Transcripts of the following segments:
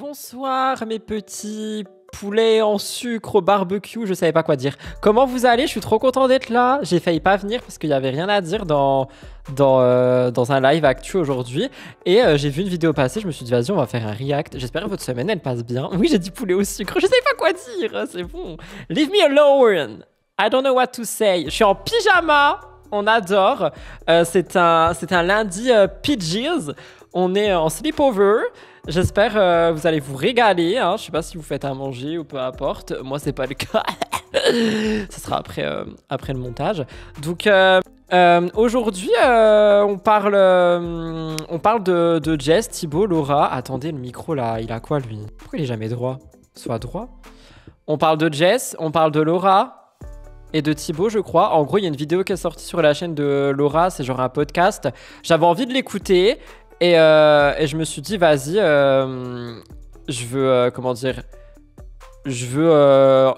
Bonsoir mes petits poulets en sucre au barbecue, je savais pas quoi dire. Comment vous allez? Je suis trop content d'être là. J'ai failli pas venir parce qu'il y avait rien à dire dans un live actu aujourd'hui. Et j'ai vu une vidéo passer, je me suis dit vas-y on va faire un react. J'espère que votre semaine elle passe bien. Oui j'ai dit poulet au sucre, je savais pas quoi dire, c'est bon. Leave me alone, I don't know what to say. Je suis en pyjama, on adore. C'est un lundi PGs. On est en sleepover. J'espère vous allez vous régaler. Hein. Je sais pas si vous faites à manger ou peu importe. Moi, c'est pas le cas. Ce sera après le montage. Donc, aujourd'hui, on parle de Jess, Thibaut, Laura. Attendez, le micro là, il a quoi lui? Pourquoi il est jamais droit? Soit droit. On parle de Jess, on parle de Laura et de Thibaut, je crois. En gros, il y a une vidéo qui est sortie sur la chaîne de Laura. C'est genre un podcast. J'avais envie de l'écouter. Et je me suis dit, vas-y, je veux, je veux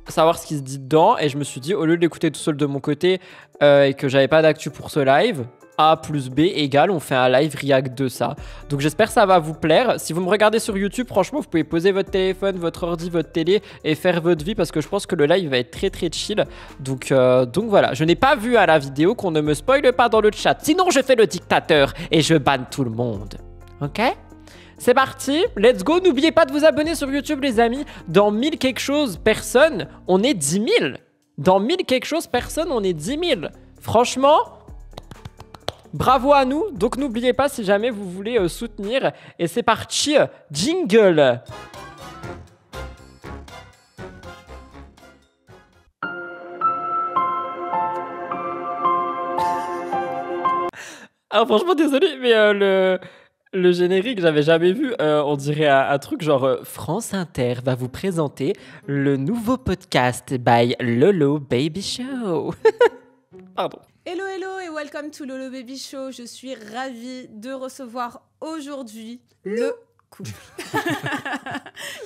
savoir ce qui se dit dedans. Et je me suis dit, au lieu de l'écouter tout seul de mon côté et que j'avais pas d'actu pour ce live, A plus B égale, on fait un live react de ça. Donc j'espère que ça va vous plaire. Si vous me regardez sur YouTube, franchement, vous pouvez poser votre téléphone, votre ordi, votre télé et faire votre vie parce que je pense que le live va être très très chill. Donc voilà, je n'ai pas vu à la vidéo, qu'on ne me spoile pas dans le chat. Sinon, je fais le dictateur et je banne tout le monde. Ok ? C'est parti, let's go. N'oubliez pas de vous abonner sur YouTube, les amis. Dans 1000 quelque chose personnes, on est 10 000. Dans 1000 quelque chose personnes, on est 10 000. Franchement... bravo à nous, donc n'oubliez pas si jamais vous voulez soutenir. Et c'est parti, jingle. Alors franchement désolé, mais le générique j'avais jamais vu. On dirait un truc genre France Inter va vous présenter le nouveau podcast by Lolo Baby Show. Pardon. Hello hello et welcome to Lolo Baby Show. Je suis ravie de recevoir aujourd'hui le couple.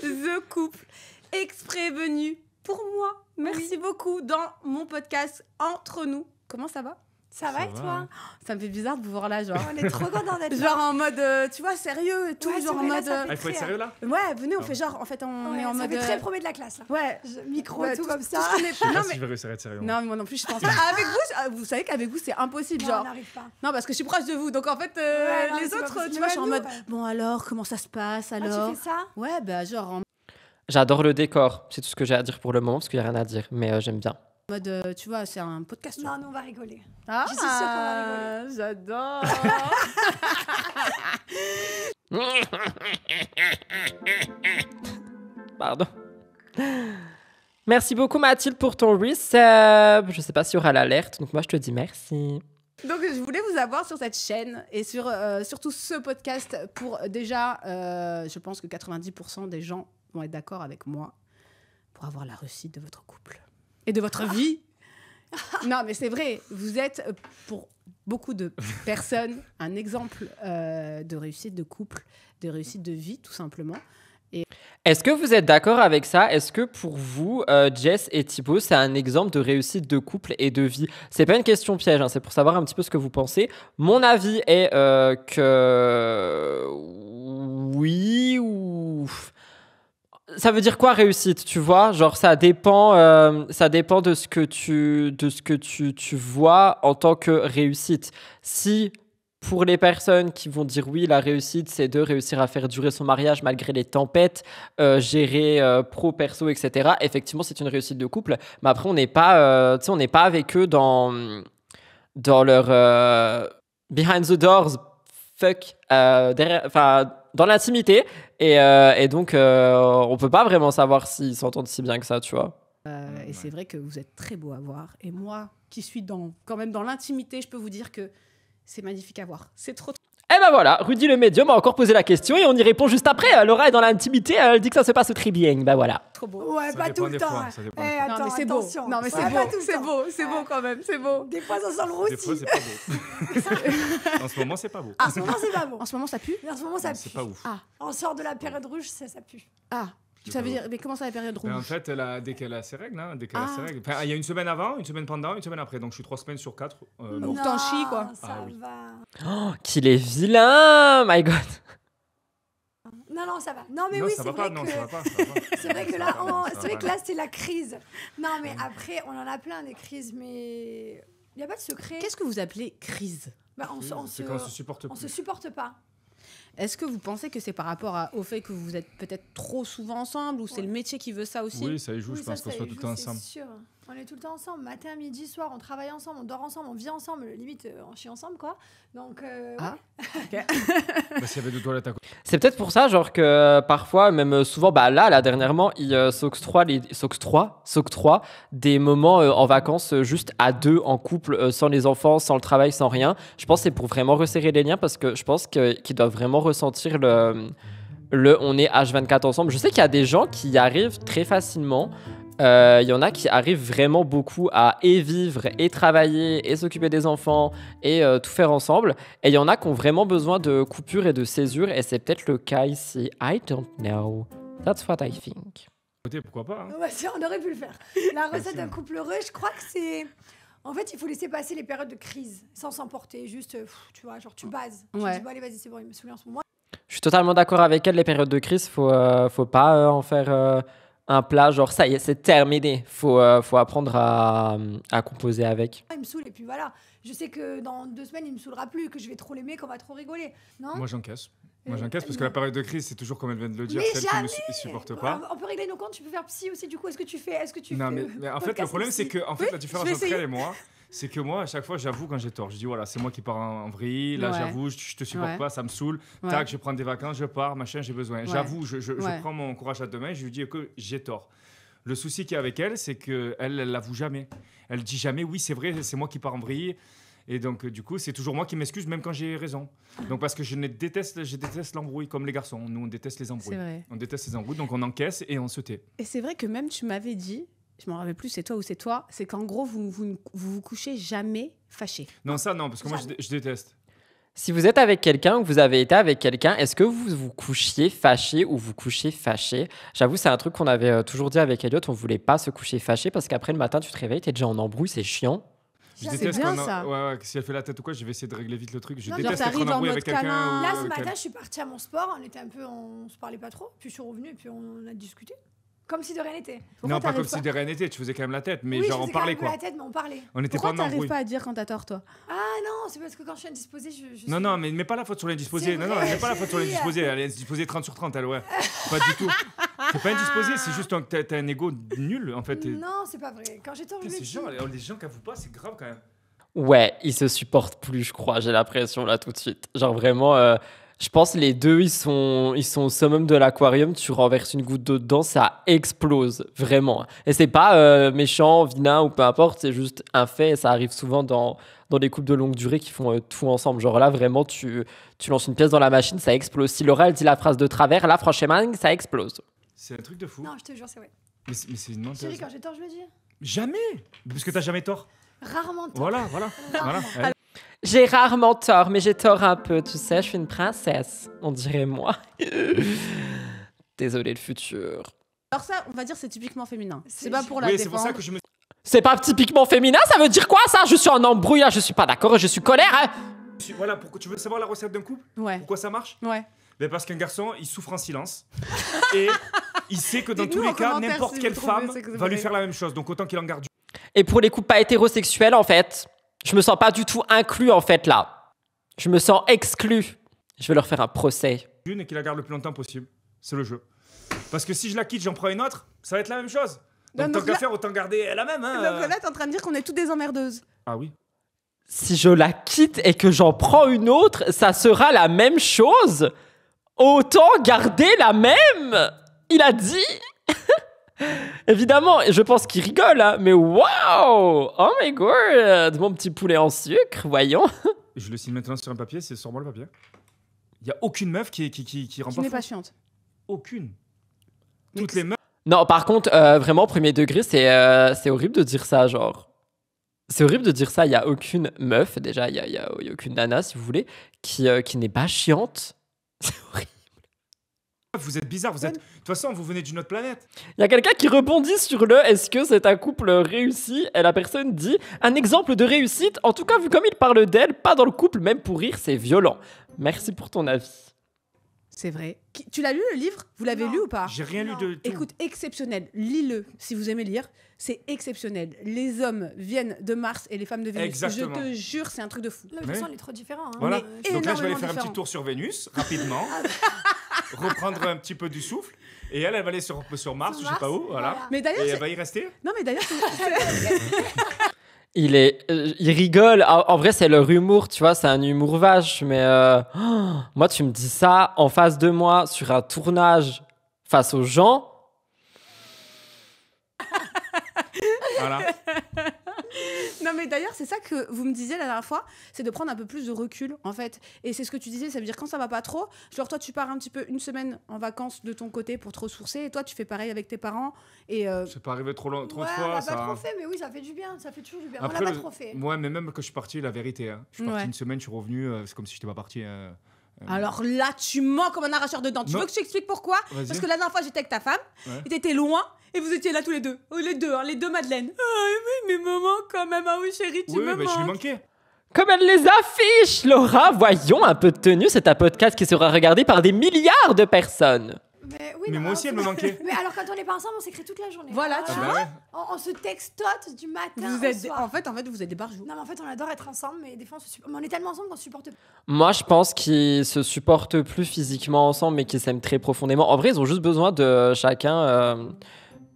The couple exprès venu pour moi. Merci beaucoup dans mon podcast Entre nous. Comment ça va? Ça va et toi? Ça me fait bizarre de vous voir là, genre. On est trop contents d'être là. Genre en mode, tu vois, sérieux et tout. Ouais, genre en mode. Il faut être sérieux là? Ouais, venez, on fait genre, en fait, on est en mode. Ça fait très premier de la classe là. Ouais. Micro Ouais, et tout comme ça. Je sais pas si je vais réussir à être sérieux. Non, mais moi non plus, je pense pas. Avec vous, vous savez qu'avec vous, c'est impossible. Non, genre. on n'arrive pas. Non, parce que je suis proche de vous. Donc en fait, non, les c'est pas autres, possible. tu vois, je suis en Nous, mode. ouais. Bon alors, comment ça se passe Ah, alors? tu fais ça? Ouais, bah genre en J'adore le décor, c'est tout ce que j'ai à dire pour le moment parce qu'il n'y a rien à dire, mais j'aime bien. mode, tu vois, c'est un podcast. Non, nous on va rigoler. Ah, je suis sûre qu'on va rigoler. J'adore. Pardon. Merci beaucoup Mathilde pour ton resub. Je sais pas s'il y aura l'alerte, donc moi je te dis merci. Donc je voulais vous avoir sur cette chaîne et sur surtout ce podcast pour déjà, je pense que 90% des gens vont être d'accord avec moi pour avoir la réussite de votre couple et de votre vie. Non, mais c'est vrai, vous êtes pour beaucoup de personnes un exemple de réussite de couple, de réussite de vie tout simplement. Est-ce que vous êtes d'accord avec ça? Est-ce que pour vous, Jess et Thibaut, c'est un exemple de réussite de couple et de vie? C'est pas une question piège, hein, c'est pour savoir un petit peu ce que vous pensez. Mon avis est que oui ou... Ça veut dire quoi réussite, tu vois? Genre ça dépend de ce que tu vois en tant que réussite. Si pour les personnes qui vont dire oui, la réussite, c'est de réussir à faire durer son mariage malgré les tempêtes, gérer pro, perso, etc. Effectivement, c'est une réussite de couple. Mais après, on n'est pas, on n'est pas avec eux dans leur behind the doors, dans l'intimité. Et donc, on peut pas vraiment savoir s'ils s'entendent si bien que ça, tu vois. Et c'est vrai que vous êtes très beau à voir. Et moi, qui suis quand même dans l'intimité, je peux vous dire que c'est magnifique à voir. C'est trop. Et ben voilà, Rudy le médium a encore posé la question et on y répond juste après. Laura est dans l'intimité, elle dit que ça se passe très bien. Ben voilà. Trop beau. Ouais, Ça pas dépend tout le des temps. fois, hein. ça dépend Eh, des fois. attends, Non, mais c'est beau. attention. Non, mais c'est Ouais, beau. pas tout le C'est temps. beau. C'est beau quand même. C'est beau. Des fois, ça sent le Des roussi. fois, c'est pas beau. En ce moment, c'est pas beau. En ce moment, c'est pas bon. En ce moment, ça pue. Mais en ce moment, ça C'est pue. pas ouf. Ah, On sort de la période rouge, ça pue. ah. C'est Ça pas veut ouf. dire, mais comment ça la période Mais en rouge? fait, dès qu'elle a ses règles, hein, dès qu'elle a Ah. ses règles. Enfin, il y a une semaine avant, une semaine pendant, une semaine après. Donc je suis 3 semaines sur 4. Non. T'en chies, quoi. Ça Ah oui. va. Oh, qu'il est vilain, my God. Non, ça va. Non, mais Non, oui, ça c'est va vrai pas, non, que... ça va pas. Ça va pas. C'est vrai que Ça là, va pas, non, ça c'est va vrai pas, que là, c'est la crise. Non, mais après, on en a plein des crises, mais il n'y a pas de secret. Qu'est-ce que vous appelez crise? Bah, on C'est quand on se supporte on se plus. supporte pas. Est-ce que vous pensez que c'est par rapport au fait que vous êtes peut-être trop souvent ensemble ou c'est le métier qui veut ça aussi? Oui, ça y joue, Oui, je pense qu'on ça soit y tout le joue, temps c'est ensemble. sûr. On est tout le temps ensemble, matin, midi, soir, on travaille ensemble, on dort ensemble, on vit ensemble, limite on chie ensemble quoi. Donc Ah. Bah, s'il y avait deux toilettes à côté. C'est peut-être pour ça, genre que parfois, même souvent, bah là, dernièrement, ils s'octroient des moments en vacances juste à deux, en couple, sans les enfants, sans le travail, sans rien. Je pense que c'est pour vraiment resserrer les liens parce que je pense qu'ils doivent vraiment ressentir le on est H24 ensemble. Je sais qu'il y a des gens qui y arrivent très facilement. Il y en a qui arrivent vraiment beaucoup à et vivre et travailler et s'occuper des enfants et tout faire ensemble. Et il y en a qui ont vraiment besoin de coupure et de césure. Et c'est peut-être le cas ici. I don't know. That's what I think. Pourquoi pas, hein. ouais, on aurait pu le faire. La recette d'un couple heureux, je crois que c'est... En fait, il faut laisser passer les périodes de crise sans s'emporter. Juste, tu vois, genre tu bases. Tu Ouais. dis, bon allez, vas-y, c'est bon, il me saoule en ce moment. Je suis totalement d'accord avec elle. Les périodes de crise, faut pas en faire un plat. Genre, ça y est, c'est terminé. Faut apprendre à composer avec. Il me saoule et puis voilà. Je sais que dans 2 semaines, il me saoulera plus, que je vais trop l'aimer, qu'on va trop rigoler. Non? Moi, j'encaisse. Moi, Euh, j'encaisse parce que la période de crise, c'est toujours, comme elle vient de le dire, Mais celle qui ne supporte pas. On peut régler nos comptes, tu peux faire psy aussi, du coup. Est-ce que tu fais Non, mais en fait, le podcast problème, psy c'est que Oui, la différence je vais entre elle essayer. et moi, c'est que moi, à chaque fois, j'avoue quand j'ai tort. Je dis, voilà, c'est moi qui pars en vrille. Là, Ouais. j'avoue, je te supporte Ouais. pas, ça me saoule. Ouais. Tac, je prends des vacances, je pars, machin, j'ai besoin. Ouais. J'avoue, je Ouais. prends mon courage à deux mains et je lui dis que j'ai tort. Le souci qu'il y a avec elle, c'est qu'elle l'avoue jamais. Elle dit jamais, oui, c'est vrai, c'est moi qui pars en vrille. Et donc, du coup, c'est toujours moi qui m'excuse, même quand j'ai raison. Donc, parce que je déteste l'embrouille, comme les garçons. Nous, on déteste les C'est embrouilles. vrai. On déteste les embrouilles, donc on encaisse et on se tait. Et c'est vrai que même tu m'avais dit, je m'en rappelle plus, c'est toi ou c'est toi, c'est qu'en gros, vous couchez jamais fâché. Non, ça, non, parce que moi, Jamais. je déteste. Si vous êtes avec quelqu'un ou que vous avez été avec quelqu'un, est-ce que vous vous couchiez fâché ou vous couchiez fâché? J'avoue, c'est un truc qu'on avait toujours dit avec Elliot, on voulait pas se coucher fâché parce qu'après le matin, tu te réveilles, t'es déjà en embrouille, c'est chiant. Je Jamais. déteste bien, quand ça. Ouais, si elle fait la tête ou quoi, je vais essayer de régler vite le truc. Je Non, déteste genre, être en t'arrives en embrouille mode avec quelqu'un. câlin. Là, ou- ce qu'elle- matin, je suis partie à mon sport. On se parlait pas trop. Puis je suis revenue et puis on a discuté. Comme si de rien n'était. Pourquoi Non, pas comme t'arrives si de rien n'était, tu faisais quand même la tête, mais Oui, genre je on faisais quand parlait même quoi. la tête, mais on parlait. On n'était Pourquoi pas en t'arrives embrouille. pas à dire quand t'as tort, toi? Ah non, c'est parce que quand je suis indisposée, je Non, non, mais mets pas la faute sur l'indisposé. C'est Non, non, vrai, mets pas la faute sur chérie. l'indisposé. Elle est indisposée 30 sur 30, elle, ouais. Pas du tout. T'es pas indisposée, c'est juste que t'as un ego nul, en fait. Non, c'est pas vrai. Quand j'ai tort, je Putain, le C'est dis. genre, les gens qui avouent pas, c'est grave quand même. Ouais, ils se supportent plus, je crois, j'ai l'impression là tout de suite. Genre vraiment, je pense les deux, ils sont au summum de l'aquarium, tu renverses une goutte d'eau dedans, ça explose, vraiment. Et c'est pas méchant, vilain ou peu importe, c'est juste un fait et ça arrive souvent dans les couples de longue durée qui font tout ensemble. Genre là, vraiment, tu lances une pièce dans la machine, ça explose. Si Laura, elle dit la phrase de travers, là, franchement, ça explose. C'est un truc de fou. Non, je te jure, c'est vrai. Mais c'est une menteuse. Chérie, quand j'ai tort, je le dis. Jamais. Parce que t'as jamais tort. Rarement tort. Voilà. Rarement. Elle- J'ai rarement tort, mais j'ai tort un peu, tu sais, je suis une princesse, on dirait moi. Désolée le futur. Alors ça, on va dire, c'est typiquement féminin. C'est- C'est pas pour la Oui, c'est pour défendre. ça que je me C'est pas typiquement féminin, ça veut dire quoi ça? Je suis en embrouille, là, je suis pas d'accord, je suis colère. Hein. suis. Voilà, pourquoi tu veux savoir la recette d'un couple? Ouais, Pourquoi ça marche? ouais. Ben parce qu'un garçon, il souffre en silence. Et il sait que dans Dites-nous tous en les cas, commentaire n'importe si quelle vous trouvez femme ça que vous va lui avez. faire la même chose. Donc autant qu'il en garde Et pour les couples pas hétérosexuels, en fait, je me sens pas du tout inclus, en fait, là. Je me sens exclu. Je vais leur faire un procès. une et qu'il la garde le plus longtemps possible. C'est le jeu. Parce que si je la quitte, j'en prends une autre, ça va être la même chose. Donc, Donc tant qu'à là- faire, autant garder la même. Hein, Donc là, t'es en train de dire qu'on est toutes des emmerdeuses. Ah oui. Si je la quitte et que j'en prends une autre, ça sera la même chose. Autant garder la même. Il a dit. Évidemment, je pense qu'il rigole, hein, mais waouh! Oh my god! Mon petit poulet en sucre, voyons. Je le signe maintenant sur un papier, c'est sur moi le papier. Il y a aucune meuf qui rend Tu pas n'es fou. pas chiante. Aucune. Mais Toutes les meufs. Non, par contre, vraiment, premier degré, c'est horrible de dire ça, genre. C'est horrible de dire ça. Il y a aucune meuf, déjà, il y a aucune nana, si vous voulez, qui n'est pas chiante. C'est horrible. Vous êtes bizarres, vous êtes. De toute façon, vous venez d'une autre planète. Il y a quelqu'un qui rebondit sur le est-ce que c'est un couple réussi? Et la personne dit un exemple de réussite. En tout cas, vu comme il parle d'elle, pas dans le couple, même pour rire, c'est violent. Merci pour ton avis. C'est vrai. Tu l'as lu le livre? Vous l'avez Non. lu ou pas? J'ai rien lu Non. de tout. Écoute, exceptionnel. Lis-le si vous aimez lire. C'est exceptionnel. Les hommes viennent de Mars et les femmes de Vénus. Exactement. Je te jure, c'est un truc de fou. Non, mais de toute façon, on est trop différents. Hein. Voilà. est Donc là, je vais aller énormément faire un différent. petit tour sur Vénus, rapidement. Reprendre un petit peu du souffle. Et elle va aller sur Mars, Sur je sais pas Mars, où. Voilà. Mais d'ailleurs, Et c'est- elle va y rester. non, mais d'ailleurs, Il rigole. En vrai, c'est leur humour, tu vois. C'est un humour vache. Mais moi, tu me dis ça en face de moi sur un tournage face aux gens. Voilà. non, mais d'ailleurs, c'est ça que vous me disiez la dernière fois, c'est de prendre un peu plus de recul, en fait. Et c'est ce que tu disais, ça veut dire quand ça va pas trop, genre toi, tu pars un petit peu une semaine en vacances de ton côté pour te ressourcer, et toi, tu fais pareil avec tes parents. Et C'est pas arrivé trop de Ouais, on fois, l'a ça. pas trop fait, mais oui, ça fait du bien. Ça fait toujours du bien. Après, on l'a pas trop fait. Ouais, mais même quand je suis parti, la vérité. Hein. Je suis parti Ouais. une semaine, je suis revenu. C'est comme si je n'étais pas parti. alors là, tu mens comme un arracheur de dents. Tu Non. veux que je t'explique pourquoi? Vas-y. Parce que la dernière fois, j'étais avec ta femme, Ouais. et t'étais loin, et vous étiez là tous les deux. Oh, les deux Madeleine. Ah oui, mais maman, quand même, ah oui, chérie, tu Oui, me mais je lui manques. manquais. Comme elle les affiche, Laura. Voyons un peu de tenue. C'est un podcast qui sera regardé par des milliards de personnes. Mais, oui, Mais non, moi aussi, elle me manquait. Mais alors, quand on n'est pas ensemble, on s'écrit toute la journée. Voilà, tu Ah vois. bah ouais. On se textote du matin Vous au êtes, soir. en fait, vous êtes des barjots. Non, mais en fait, on adore être ensemble, mais des fois, mais on est tellement ensemble qu'on se supporte pas. Moi, je pense qu'ils se supportent plus physiquement ensemble, mais qu'ils s'aiment très profondément. En vrai, ils ont juste besoin de chacun,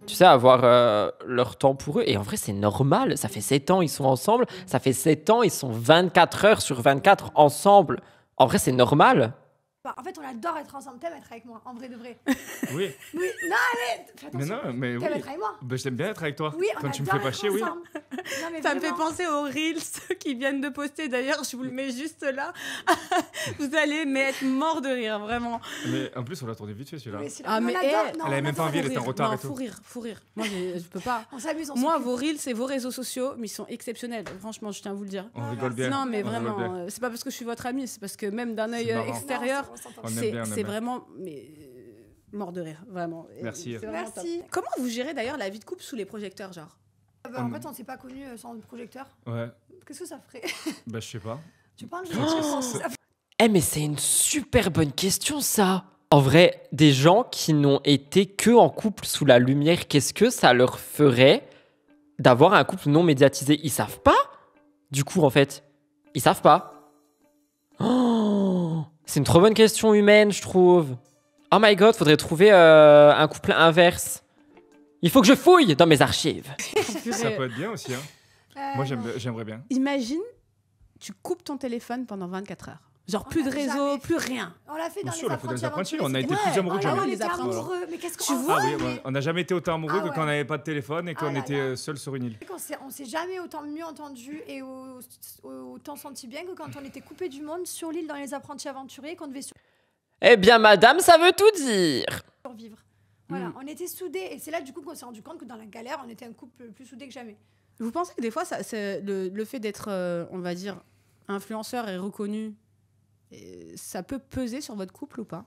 tu sais, avoir leur temps pour eux. Et en vrai, c'est normal. Ça fait 7 ans, ils sont ensemble. Ça fait 7 ans, ils sont 24 heures sur 24 ensemble. En vrai, c'est normal. Bah, en fait, on adore être ensemble. T'aimes être avec moi, en vrai de vrai. Oui. Oui, non, allez, fais Mais attention. non, mais oui. T'aimes être avec moi. Bah, j'aime bien être avec toi. Oui, on Quand tu me adore fais pas être chier, oui. ensemble. Non, mais Ça me fait vraiment. penser aux Reels qui viennent de poster. D'ailleurs, je vous le mets juste là. Vous allez mais être mort de rire, vraiment. Mais en plus, on l'a tourné vite fait celui-là. Oui, c'est Ah, on mais adore. elle- Non, Elle on avait même pas adore envie, elle être était en ensemble. retard Non, et tout. faut rire. Moi, je peux pas. On s'amuse, on Moi, s'occupe. vos Reels, c'est vos réseaux sociaux, mais ils sont exceptionnels. Franchement, je tiens à vous le dire. On rigole bien. Non, mais On rigole vraiment, bien. c'est pas parce que je suis votre amie, c'est parce que même d'un œil C'est marrant. extérieur, Non, c'est- on s'entend. On aime c'est bien, on aime c'est bien. vraiment mort de rire, vraiment. Et Merci. c'est vraiment Merci. top. Comment vous gérez d'ailleurs la vie de couple sous les projecteurs, genre? Bah, en fait, on s'est pas connus sans projecteur. Ouais. Qu'est-ce que ça ferait? Bah, je sais pas. Tu penses ça- Eh, mais c'est une super bonne question, ça. En vrai, des gens qui n'ont été que en couple sous la lumière, qu'est-ce que ça leur ferait d'avoir un couple non médiatisé? Ils savent pas. Du coup, en fait, ils savent pas. Oh, c'est une trop bonne question humaine, je trouve. Oh my god, faudrait trouver un couple inverse. Il faut que je fouille dans mes archives. Ça peut être bien aussi. Hein. Moi, j'aimerais bien. Imagine, tu coupes ton téléphone pendant 24 heures. Genre plus de l'a réseau, jamais plus rien. On l'a fait dans Aussi, les on l'a fait dans les apprentis apprentis, on a été c'était- plus amoureux que Ah jamais. ouais, on Les était apprentis. amoureux. Mais qu'est-ce Tu qu'on vois, Ah oui, on n'a jamais été autant amoureux Ah que quand on ouais. n'avait pas de téléphone et qu'on Ah là était là. seul sur une île. On s'est jamais autant mieux entendu et autant senti bien que quand on était coupé du monde sur l'île dans les apprentis aventuriers qu'on devait Eh bien, madame, ça veut tout dire. survivre. Voilà, Mm. on était soudés et c'est là du coup qu'on s'est rendu compte que dans la galère, on était un couple plus soudé que jamais. Vous pensez que des fois, c'est le fait d'être, on va dire, influenceur et reconnu, ça peut peser sur votre couple ou pas?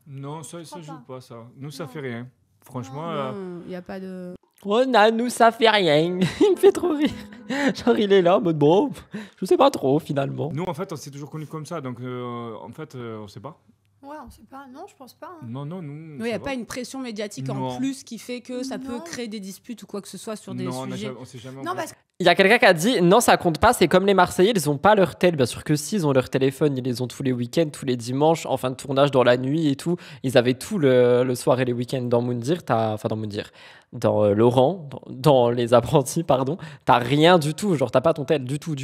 Non, ça crois joue pas. pas, ça. Nous, ça Non. fait rien. Franchement, Il n'y a pas de... Oh, Nanou, ça fait rien. Il me fait trop rire. Genre, il est là, en mode bon, je sais pas trop, finalement. nous, en fait, on s'est toujours connus comme ça. Donc, en fait, on sait pas. Ouais, on sait pas. Non, je pense pas. hein. Non, nous. Oui, il n'y a pas une pression médiatique en Non. plus qui fait que ça peut Non. créer des disputes ou quoi que ce soit sur des Non, sujets. on s'est jamais. Non, parce que Il y a quelqu'un qui a dit non, ça compte pas, c'est comme les Marseillais, ils ont pas leur tel. Bien sûr que si, ils ont leur téléphone, ils les ont tous les week-ends, tous les dimanches, en fin de tournage, dans la nuit et tout. Ils avaient tout le soir et les week-ends dans Moundir, dans Laurent, dans Les Apprentis, pardon. T'as rien du tout, genre t'as pas ton tel du tout.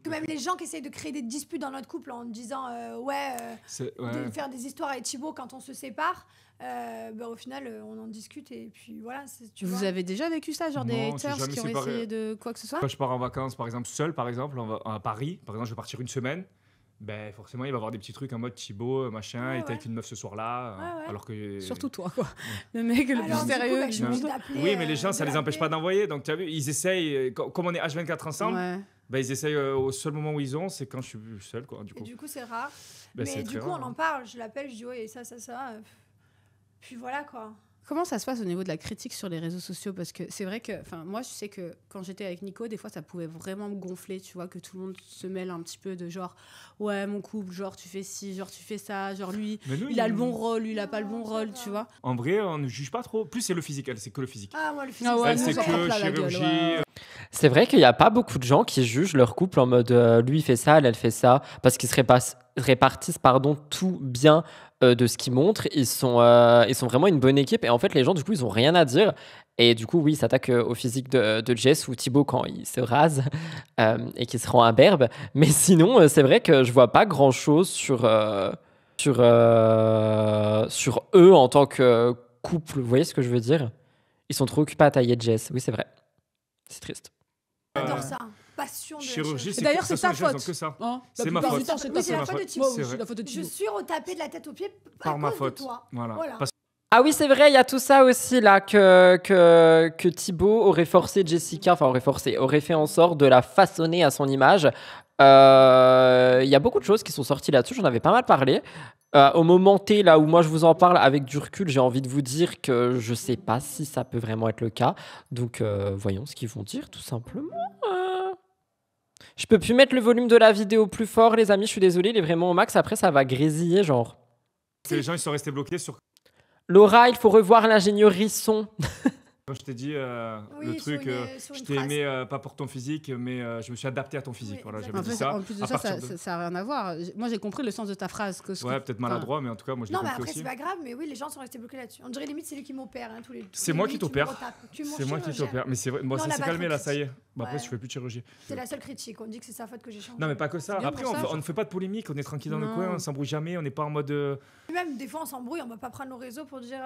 même les gens qui essayent de créer des disputes dans notre couple en disant de faire des histoires avec Thibaut quand on se sépare, au final, on en discute et puis voilà. Vous avez déjà vécu ça, genre des Non, on s'est haters jamais qui ont séparés. essayé de quoi que ce soit? Quand je pars en vacances, par exemple, seul, par exemple, à Paris, par exemple, je vais partir une semaine. Ben forcément, il va y avoir des petits trucs en mode Thibaut, machin, Ouais, il était ouais. avec une meuf ce soir-là. Ouais, ouais. Alors que. Surtout toi, quoi. Le mec le Alors, plus du coup, sérieux je suis du obligée monde. d'appeler, Oui, mais les gens, de ça les empêche l'appeler. pas d'envoyer. Donc, tu as vu, ils essayent, comme on est H24 ensemble, Ouais. ben, ils essayent au seul moment où ils ont, c'est quand je suis seul, quoi, du Et coup. du coup, c'est rare. Ben, mais c'est du très coup, rare, on en parle. Je l'appelle, je dis ouais, ça. Puis voilà quoi. Comment ça se passe au niveau de la critique sur les réseaux sociaux? Parce que c'est vrai que, moi, je sais que quand j'étais avec Nico, des fois, ça pouvait vraiment me gonfler, tu vois, que tout le monde se mêle un petit peu de genre, ouais, mon couple, genre, tu fais ci, genre, tu fais ça, genre, lui, il a le bon rôle, lui, il a pas le bon rôle, tu vois. En vrai, on ne juge pas trop. Plus, c'est le physique, elle, c'est que le physique. Ah, moi, le physique. Ah ouais, elle, c'est que chirurgie. C'est vrai qu'il n'y a pas beaucoup de gens qui jugent leur couple en mode lui il fait ça, elle fait ça, parce qu'ils se répartissent tout bien de ce qu'ils montrent. Ils sont vraiment une bonne équipe et en fait les gens du coup ils ont rien à dire. Et du coup oui, ils s'attaquent au physique de Jess ou Thibaut quand il se rase et qu'il se rend imberbe. Mais sinon c'est vrai que je vois pas grand chose sur eux en tant que couple. Vous voyez ce que je veux dire? Ils sont trop occupés à tailler Jess. Oui c'est vrai. C'est triste. J'adore ça. Passion de Chirurgie, c'est d'ailleurs, c'est ta faute. Que ça. Hein, C'est ma faute. C'est la faute de Thibaut. C'est la faute de Je Thibaut. suis retapée de la tête aux pieds Par ma cause faute. de toi. Voilà. Ah oui, c'est vrai, il y a tout ça aussi là que Thibaut aurait forcé Jessica, aurait fait en sorte de la façonner à son image. Il y a beaucoup de choses qui sont sorties là-dessus, j'en avais pas mal parlé. Au moment T, là où moi je vous en parle avec du recul, j'ai envie de vous dire que je sais pas si ça peut vraiment être le cas. Donc voyons ce qu'ils vont dire tout simplement. Je peux plus mettre le volume de la vidéo plus fort, les amis, je suis désolée, il est vraiment au max, après ça va grésiller genre. Les gens ils sont restés bloqués sur... Laura, il faut revoir l'ingénierie son. Quand je t'ai dit Oui, le truc, sur une je t'ai phrase. aimé pas pour ton physique, mais je me suis adapté à ton physique. Oui, Voilà, exactement. j'avais dit ça. En plus de À ça, partir de- ça a rien à voir. Moi, j'ai compris le sens de ta phrase. Ouais, peut-être maladroit, mais en tout cas, moi je l'ai Non, mais compris après, aussi. c'est pas grave, mais oui, les gens sont restés bloqués là-dessus. On dirait limite, c'est lui qui m'opère, tous les C'est moi qui t'opère. C'est moi qui t'opère. t'opère. Mais c'est vrai, moi Non, ça on a s'est pas calmé trop là, de ça y est. Bah, après, Ouais. je fais plus de chirurgie. C'est la seule critique. On dit que c'est sa faute que j'ai changé. Non, mais pas que ça. C'est bien Après, pour ça. on ne fait pas de polémique, on est tranquille dans le Non. coin, on s'embrouille jamais, on n'est pas en mode. Même des fois, on s'embrouille, on va pas prendre nos réseaux pour dire.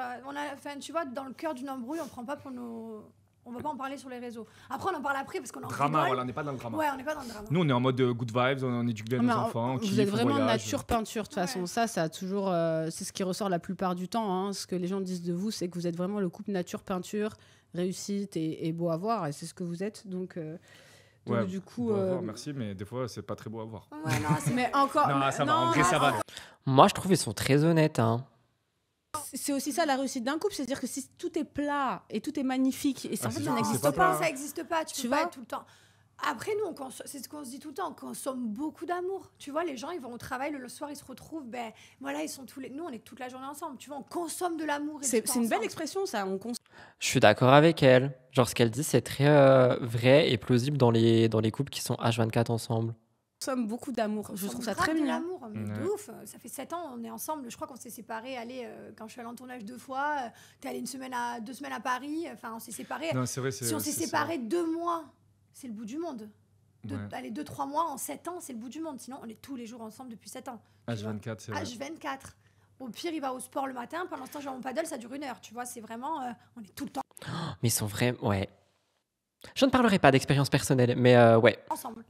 Tu vois, dans le cœur d'une embrouille, on prend pas pour nos. On va pas en parler sur les réseaux. Après, on en parle après parce qu'on en Drama, rigole. voilà, on n'est pas dans le drama. Ouais, on n'est pas dans le drama. Nous, on est en mode good vibes, on éduque bien nos enfants. Vous êtes vraiment nature peinture de toute façon. Ouais. Ça a toujours. C'est ce qui ressort la plupart du temps. Hein. Ce que les gens disent de vous, c'est que vous êtes vraiment le couple nature peinture, réussite et beau à voir. Et c'est ce que vous êtes. Donc Ouais, du coup. beau à voir, merci, mais des fois, c'est pas très beau à voir. Ouais, non, c'est Mais encore. Non, ça va, en vrai, ça va. Moi, je trouve qu'ils sont très honnêtes. Hein. C'est aussi ça la réussite d'un couple, c'est-à-dire que si tout est plat et tout est magnifique, et ça, Ah, en fait, c'est ça ça, n'existe c'est pas. pas ça existe pas. Tu Tu peux vois pas être tout le temps. Après, nous, c'est ce qu'on se dit tout le temps, on consomme beaucoup d'amour. Tu vois, les gens, ils vont au travail, le soir, ils se retrouvent, ben voilà, ils sont nous, on est toute la journée ensemble. Tu vois, on consomme de l'amour. et du C'est temps une belle ensemble. expression, ça. Je suis d'accord avec elle. Genre, ce qu'elle dit, c'est très vrai et plausible dans les couples qui sont H24 ensemble. consomme beaucoup d'amour. On Je trouve ça consomme très grave de mignon. l'amour, mais de Ouais. ouf. Ça fait 7 ans, on est ensemble. Je crois qu'on s'est séparés. Allez, quand je suis allée en tournage 2 fois, t'es allé 2 semaines à Paris. Enfin, on s'est séparés. Non, c'est vrai, Si on s'est c'est séparés 2 mois, c'est le bout du monde. Ouais. Allez, 2-3 mois en 7 ans, c'est le bout du monde. Sinon, on est tous les jours ensemble depuis 7 ans. H24, c'est vrai. H24. Au pire, il va au sport le matin. Pendant ce temps, je vais à mon paddle, ça dure 1 heure. Tu vois, c'est vraiment. On est tout le temps Mais ils sont vrais, ouais. Je ne parlerai pas d'expérience personnelle, mais ouais. ensemble.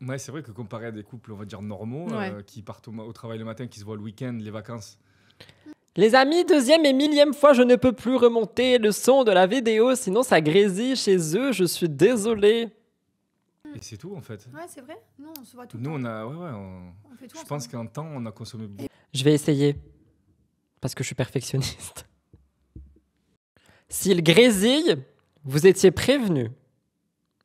Ouais, c'est vrai que comparé à des couples, on va dire normaux, Ouais. qui partent au travail le matin, qui se voient le week-end, les vacances. Les amis, 2e et 1000e fois, je ne peux plus remonter le son de la vidéo, sinon ça grésille chez eux, je suis désolée. Et c'est tout en fait. Ouais, c'est vrai. Nous, on se voit tout Nous, le temps. on a. Ouais, On fait tout je ensemble. pense qu'un temps, on a consommé beaucoup. Je vais essayer, parce que je suis perfectionniste. S'il grésille, vous étiez prévenus.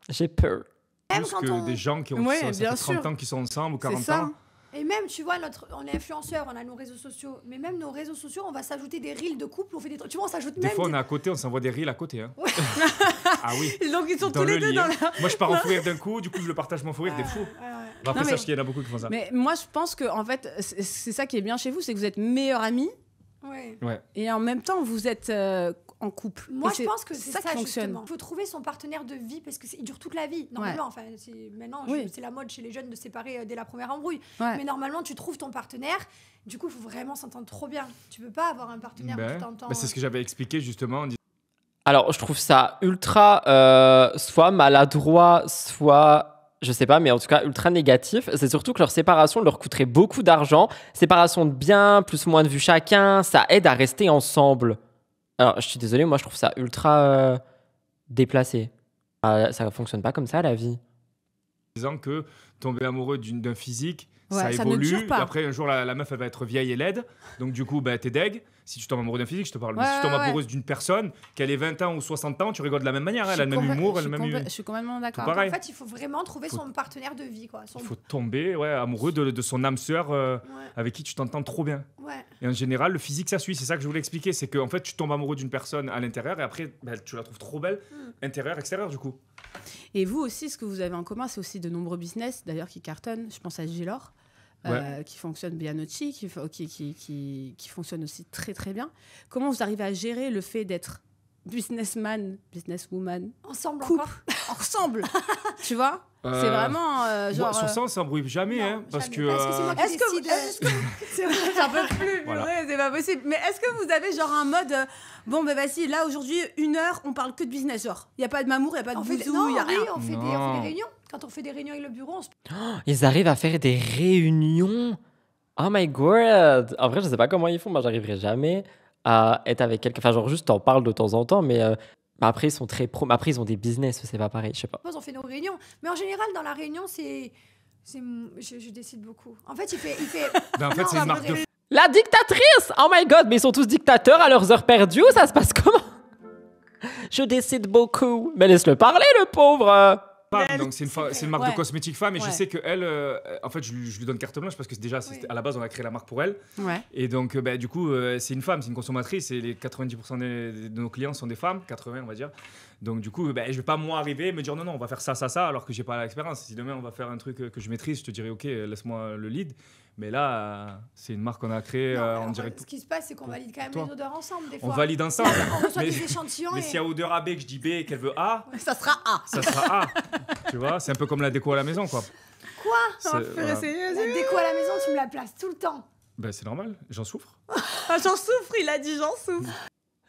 J'ai peur. Même Plus quand que on... des gens qui ont Ouais, ça bien fait 30 sûr. ans qui sont ensemble ou C'est 40 ça. ans. Et même, tu vois, on est influenceurs, on a nos réseaux sociaux. Mais même nos réseaux sociaux, on va s'ajouter des reels de couple. On fait des trucs. Tu vois, on s'ajoute Des même. fois, on est à côté, on s'envoie des reels à côté. Hein. Ouais. Ah oui. Donc ils sont Dans tous les le deux lit, dans hein. la. Moi, je pars en fou rire d'un coup, du coup, je le partage mon fou rire, Ouais, des fous. ouais. Bah, après, Non, mais- sache qu'il y en a beaucoup qui font ça. Mais moi, je pense que en fait, c'est ça qui est bien chez vous, c'est que vous êtes meilleurs amis Ouais. Ouais. et en même temps, vous êtes en couple. Moi, Et je pense que c'est ça, qui fonctionne. justement. Il faut trouver son partenaire de vie parce qu'il dure toute la vie. Normalement, enfin, maintenant, Oui. c'est la mode chez les jeunes de se séparer dès la première embrouille. Ouais. Mais normalement, tu trouves ton partenaire. Du coup, il faut vraiment s'entendre trop bien. Tu peux pas avoir un partenaire où Ben, tu t'entends. c'est ce que j'avais expliqué justement. Alors, je trouve ça ultra soit maladroit, soit je sais pas, mais en tout cas ultra négatif. C'est surtout que leur séparation leur coûterait beaucoup d'argent. Séparation de biens, plus ou moins de vue chacun, ça aide à rester ensemble. Alors, je suis désolée, moi je trouve ça ultra déplacé. Ça fonctionne pas comme ça la vie. Disant que tomber amoureux d'un physique, Ouais, ça ça ne évolue. dure pas. Et après, un jour, la meuf, elle va être vieille et laide. Donc, du coup, bah, t'es deg. Si tu tombes amoureux d'un physique, je te parle. Mais si tu tombes amoureuse d'une personne, qu'elle ait 20 ans ou 60 ans, tu rigoles de la même manière. Elle a le même humour, elle a le même. Je suis complètement d'accord. En fait, il faut vraiment trouver son partenaire de vie, quoi. Il faut tomber amoureux de son âme sœur avec qui tu t'entends trop bien. Ouais. Et en général, le physique, ça suit. C'est ça que je voulais expliquer. C'est qu'en fait, tu tombes amoureux d'une personne à l'intérieur et après, tu la trouves trop belle, intérieur, extérieur, du coup. Et vous aussi, ce que vous avez en commun, c'est aussi de nombreux business, d'ailleurs, qui cartonnent. Je pense à Gilor. Qui fonctionne bien aussi, qui fonctionne aussi très très bien. Comment vous arrivez à gérer le fait d'être businessman, businesswoman, ensemble couple, encore ensemble, tu vois? C'est vraiment genre. Sur ça, on s'embrouille jamais, non, hein, parce jamais. que. Parce que c'est moi qui décide. C'est vrai, j'en peux plus, Voilà. purée, c'est pas possible. Mais est-ce que vous avez genre un mode bon ben vas-y, là aujourd'hui 1 heure, on parle que de business, genre il y a pas de mamour, il y a pas de bouzou, il y a rien. On fait des réunions. Quand on fait des réunions avec le bureau, on se... Ils arrivent à faire des réunions. Oh my god. En vrai, je sais pas comment ils font. Moi, j'arriverai jamais à être avec quelqu'un. Enfin, genre, juste t'en parles de temps en temps, mais après, ils sont très pro. Après, ils ont des business, c'est pas pareil. Je sais pas. on fait nos réunions. Mais en général, dans la réunion, je décide beaucoup. En fait, il fait... En fait, c'est une marque de. La dictatrice. Oh my god. Mais ils sont tous dictateurs à leurs heures perdues. Ça se passe comment? Je décide beaucoup. Mais laisse-le parler, le pauvre. Donc c'est une marque de cosmétiques femme et je sais que elle en fait je lui donne carte blanche parce que déjà à la base on a créé la marque pour elle et donc du coup c'est une femme, c'est une consommatrice et les 90% de nos clients sont des femmes, 80 on va dire, donc du coup je vais pas moi arriver et me dire non on va faire ça alors que j'ai pas l'expérience. Si demain on va faire un truc que je maîtrise, je te dirais ok laisse-moi le lead. Mais là, c'est une marque qu'on a créée en direct. Ce qui se passe, c'est qu'on valide quand même les odeurs ensemble, des fois. On valide ensemble. On reçoit des échantillons. Mais s'il y a odeur A, B, que je dis B et qu'elle veut A, ça sera A. Ça sera A. Tu vois, c'est un peu comme la déco à la maison, quoi. Quoi? Voilà. La déco à la maison, tu me la places tout le temps. Ben, c'est normal, j'en souffre. J'en souffre, il a dit j'en souffre.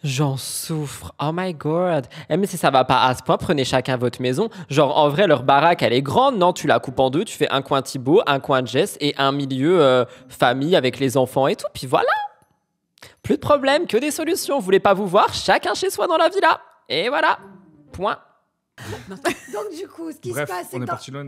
J'en souffre. Oh my god. Mais si ça va pas à ce point, prenez chacun votre maison. Genre, en vrai, leur baraque, elle est grande. Non, tu la coupes en deux. Tu fais un coin Thibaut, un coin Jess et un milieu famille avec les enfants et tout. Puis voilà. Plus de problème, que des solutions. Vous voulez pas vous voir? Chacun chez soi dans la villa. Et voilà. Point. Donc du coup, ce qui se passe, c'est on est que parti loin.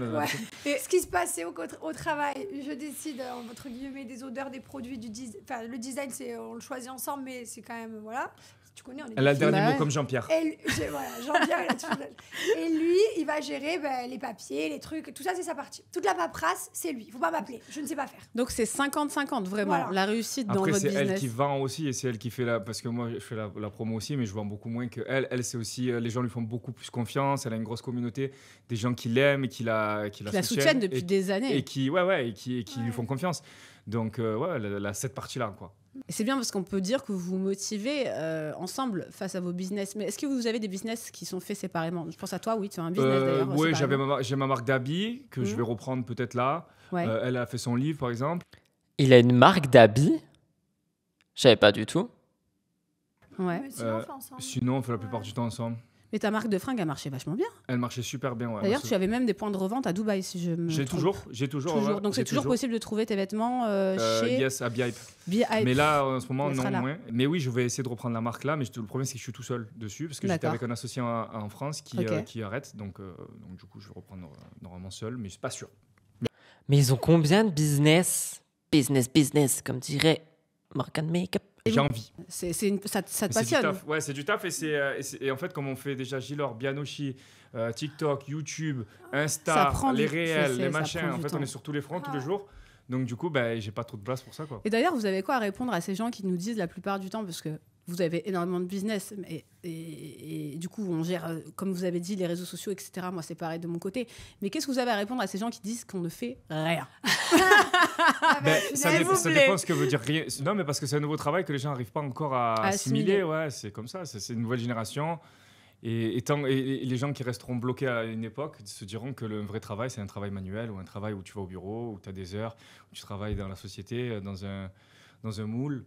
ce qui se passe, c'est au travail, je décide entre guillemets des odeurs, des produits, enfin le design, on le choisit ensemble, mais c'est quand même voilà. Tu connais, on est Elle a le dernier mot comme Jean-Pierre. Jean-Pierre, il a tout fait. Et lui, il va gérer les papiers, les trucs, tout ça, c'est sa partie. Toute la paperasse, c'est lui. Il faut pas m'appeler, je ne sais pas faire. Donc c'est 50-50 vraiment, Voilà. la réussite dans Après, votre c'est business. elle qui vend aussi et c'est elle qui fait parce que moi, je fais la promo aussi, mais je vends beaucoup moins que elle. Elle, c'est aussi, les gens lui font beaucoup plus confiance. Elle a une grosse communauté, des gens qui l'aiment et qui la soutiennent depuis des années. Et qui lui font confiance. Donc, elle a cette partie-là, quoi. Et c'est bien parce qu'on peut dire que vous vous motivez ensemble face à vos business. Mais est-ce que vous avez des business qui sont faits séparément? Je pense à toi, oui, tu as un business d'ailleurs. Oui, j'ai ma marque d'habits que je vais reprendre peut-être là. Ouais. Elle a fait son livre, par exemple. Il a une marque d'habits? Je savais pas du tout. Ouais. Mais sinon, on fait ensemble. Sinon, on fait la plupart du temps ensemble. Mais ta marque de fringues a marché vachement bien. Elle marchait super bien, ouais. D'ailleurs, tu avais même des points de revente à Dubaï, si je me trompe. J'ai toujours. Ouais, donc c'est toujours possible de trouver tes vêtements chez... Yes, à Be-Hype. Be-Hype. Mais là, en ce moment, non, là. moins. Mais oui, je vais essayer de reprendre la marque là. Mais le problème, c'est que je suis tout seul dessus. Parce que j'étais avec un associé en France qui arrête. Donc, du coup, je vais reprendre normalement seul. Mais je suis pas sûr. Mais ils ont combien de business? Business, comme dirait Morgan Makeup. J'ai envie. Ça te passionne. C'est du taf. Et en fait, comme on fait déjà Gilor, Bianoshi, TikTok, YouTube, Insta, les réels, les machins. En fait, on est sur tous les fronts, tous les jours. Donc, du coup, j'ai pas trop de place pour ça, quoi. Et d'ailleurs, vous avez quoi à répondre à ces gens qui nous disent la plupart du temps, parce que vous avez énormément de business et du coup, on gère, comme vous avez dit, les réseaux sociaux, etc. Moi, c'est pareil de mon côté. Mais qu'est-ce que vous avez à répondre à ces gens qui disent qu'on ne fait rien? Ça dépend ce que veut dire rien. Non, mais parce que c'est un nouveau travail que les gens n'arrivent pas encore à assimiler. Ouais, c'est comme ça. C'est une nouvelle génération. Et les gens qui resteront bloqués à une époque se diront que le vrai travail, c'est un travail manuel ou un travail où tu vas au bureau, où tu as des heures, où tu travailles dans la société, dans un moule.